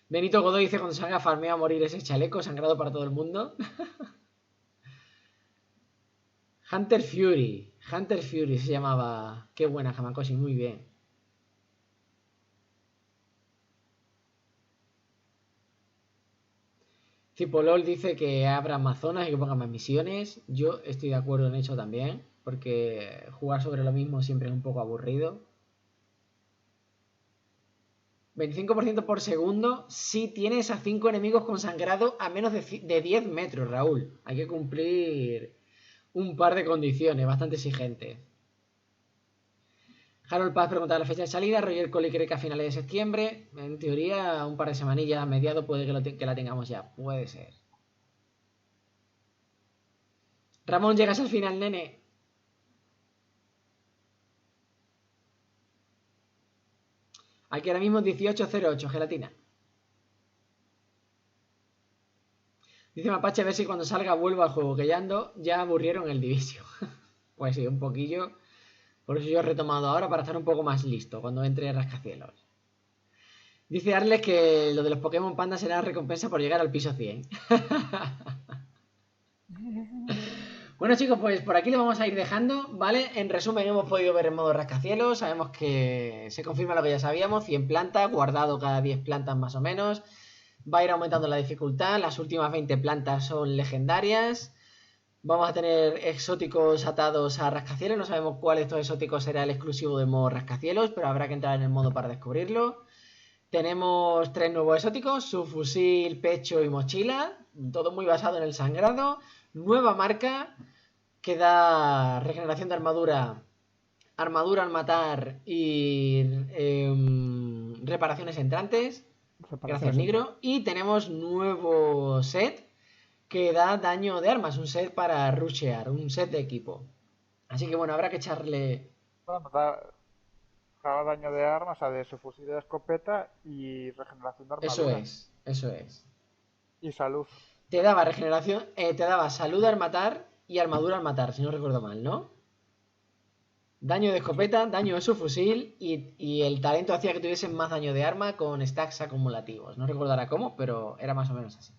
Benito Godoy dice, cuando salga farmeo a morir ese chaleco, sangrado para todo el mundo. Hunter Fury se llamaba. Qué buena, Hamakoshi, muy bien. Cipolol dice que abra Amazonas y que ponga más misiones. Yo estoy de acuerdo en eso también, porque jugar sobre lo mismo siempre es un poco aburrido. 25% por segundo si tienes a 5 enemigos con sangrado a menos de 10 metros, Raúl. Hay que cumplir un par de condiciones bastante exigentes. Harold Paz pregunta la fecha de salida. Roger Coley cree que a finales de septiembre. En teoría, un par de semanillas a mediados puede que la tengamos ya. Puede ser. Ramón, llegas al final, nene. Aquí ahora mismo 18.08, gelatina. Dice Mapache, a ver si cuando salga vuelvo al juego, que ya aburrieron el Division. Pues sí, un poquillo. Por eso yo he retomado ahora para estar un poco más listo cuando entre Rascacielos. Dice Arles que lo de los Pokémon Panda será recompensa por llegar al piso 100. Bueno chicos, pues por aquí lo vamos a ir dejando, ¿vale? En resumen hemos podido ver el modo rascacielos, sabemos que se confirma lo que ya sabíamos, 100 plantas, guardado cada 10 plantas más o menos. Va a ir aumentando la dificultad, las últimas 20 plantas son legendarias. Vamos a tener exóticos atados a rascacielos, no sabemos cuál de estos exóticos será el exclusivo del modo rascacielos, pero habrá que entrar en el modo para descubrirlo. Tenemos 3 nuevos exóticos, subfusil, pecho y mochila, todo muy basado en el sangrado. Nueva marca que da regeneración de armadura, armadura al matar y reparaciones entrantes. Gracias, Nigro. Y tenemos nuevo set que da daño de armas, un set para rushear, un set de equipo. Así que bueno, habrá que echarle... Da daño de armas, o sea, de su fusil de escopeta y regeneración de armadura. Eso es. Y salud. Te daba regeneración, te daba salud al matar y armadura al matar, si no recuerdo mal, ¿no? Daño de escopeta, daño de su fusil y el talento hacía que tuviesen más daño de arma con stacks acumulativos. No recordará cómo, pero era más o menos así.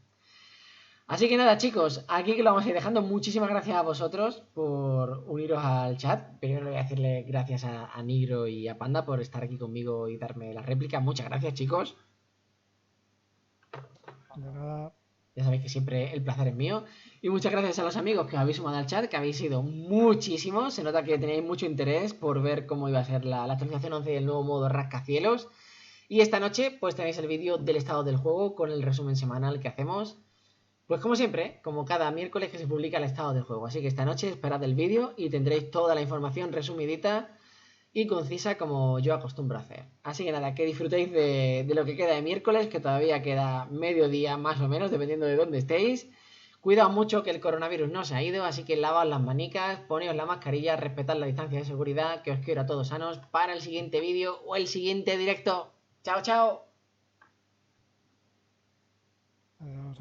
Así que nada chicos, aquí que lo vamos a ir dejando. Muchísimas gracias a vosotros por uniros al chat. Primero le voy a decirle gracias a Nigro y a Panda por estar aquí conmigo y darme la réplica. Muchas gracias chicos. De nada. Ya sabéis que siempre el placer es mío. Y muchas gracias a los amigos que habéis sumado al chat, que habéis sido muchísimos. Se nota que tenéis mucho interés por ver cómo iba a ser la actualización 11 y el nuevo modo rascacielos. Y esta noche pues tenéis el vídeo del estado del juego con el resumen semanal que hacemos. Pues como siempre, como cada miércoles que se publica el estado del juego. Así que esta noche esperad el vídeo y tendréis toda la información resumidita y concisa como yo acostumbro a hacer. Así que nada, que disfrutéis de lo que queda de miércoles, que todavía queda mediodía más o menos, dependiendo de dónde estéis. Cuidaos mucho que el coronavirus no se ha ido, así que lavaos las manicas, poneos la mascarilla, respetad la distancia de seguridad, que os quiero a todos sanos para el siguiente vídeo o el siguiente directo. ¡Chao, chao!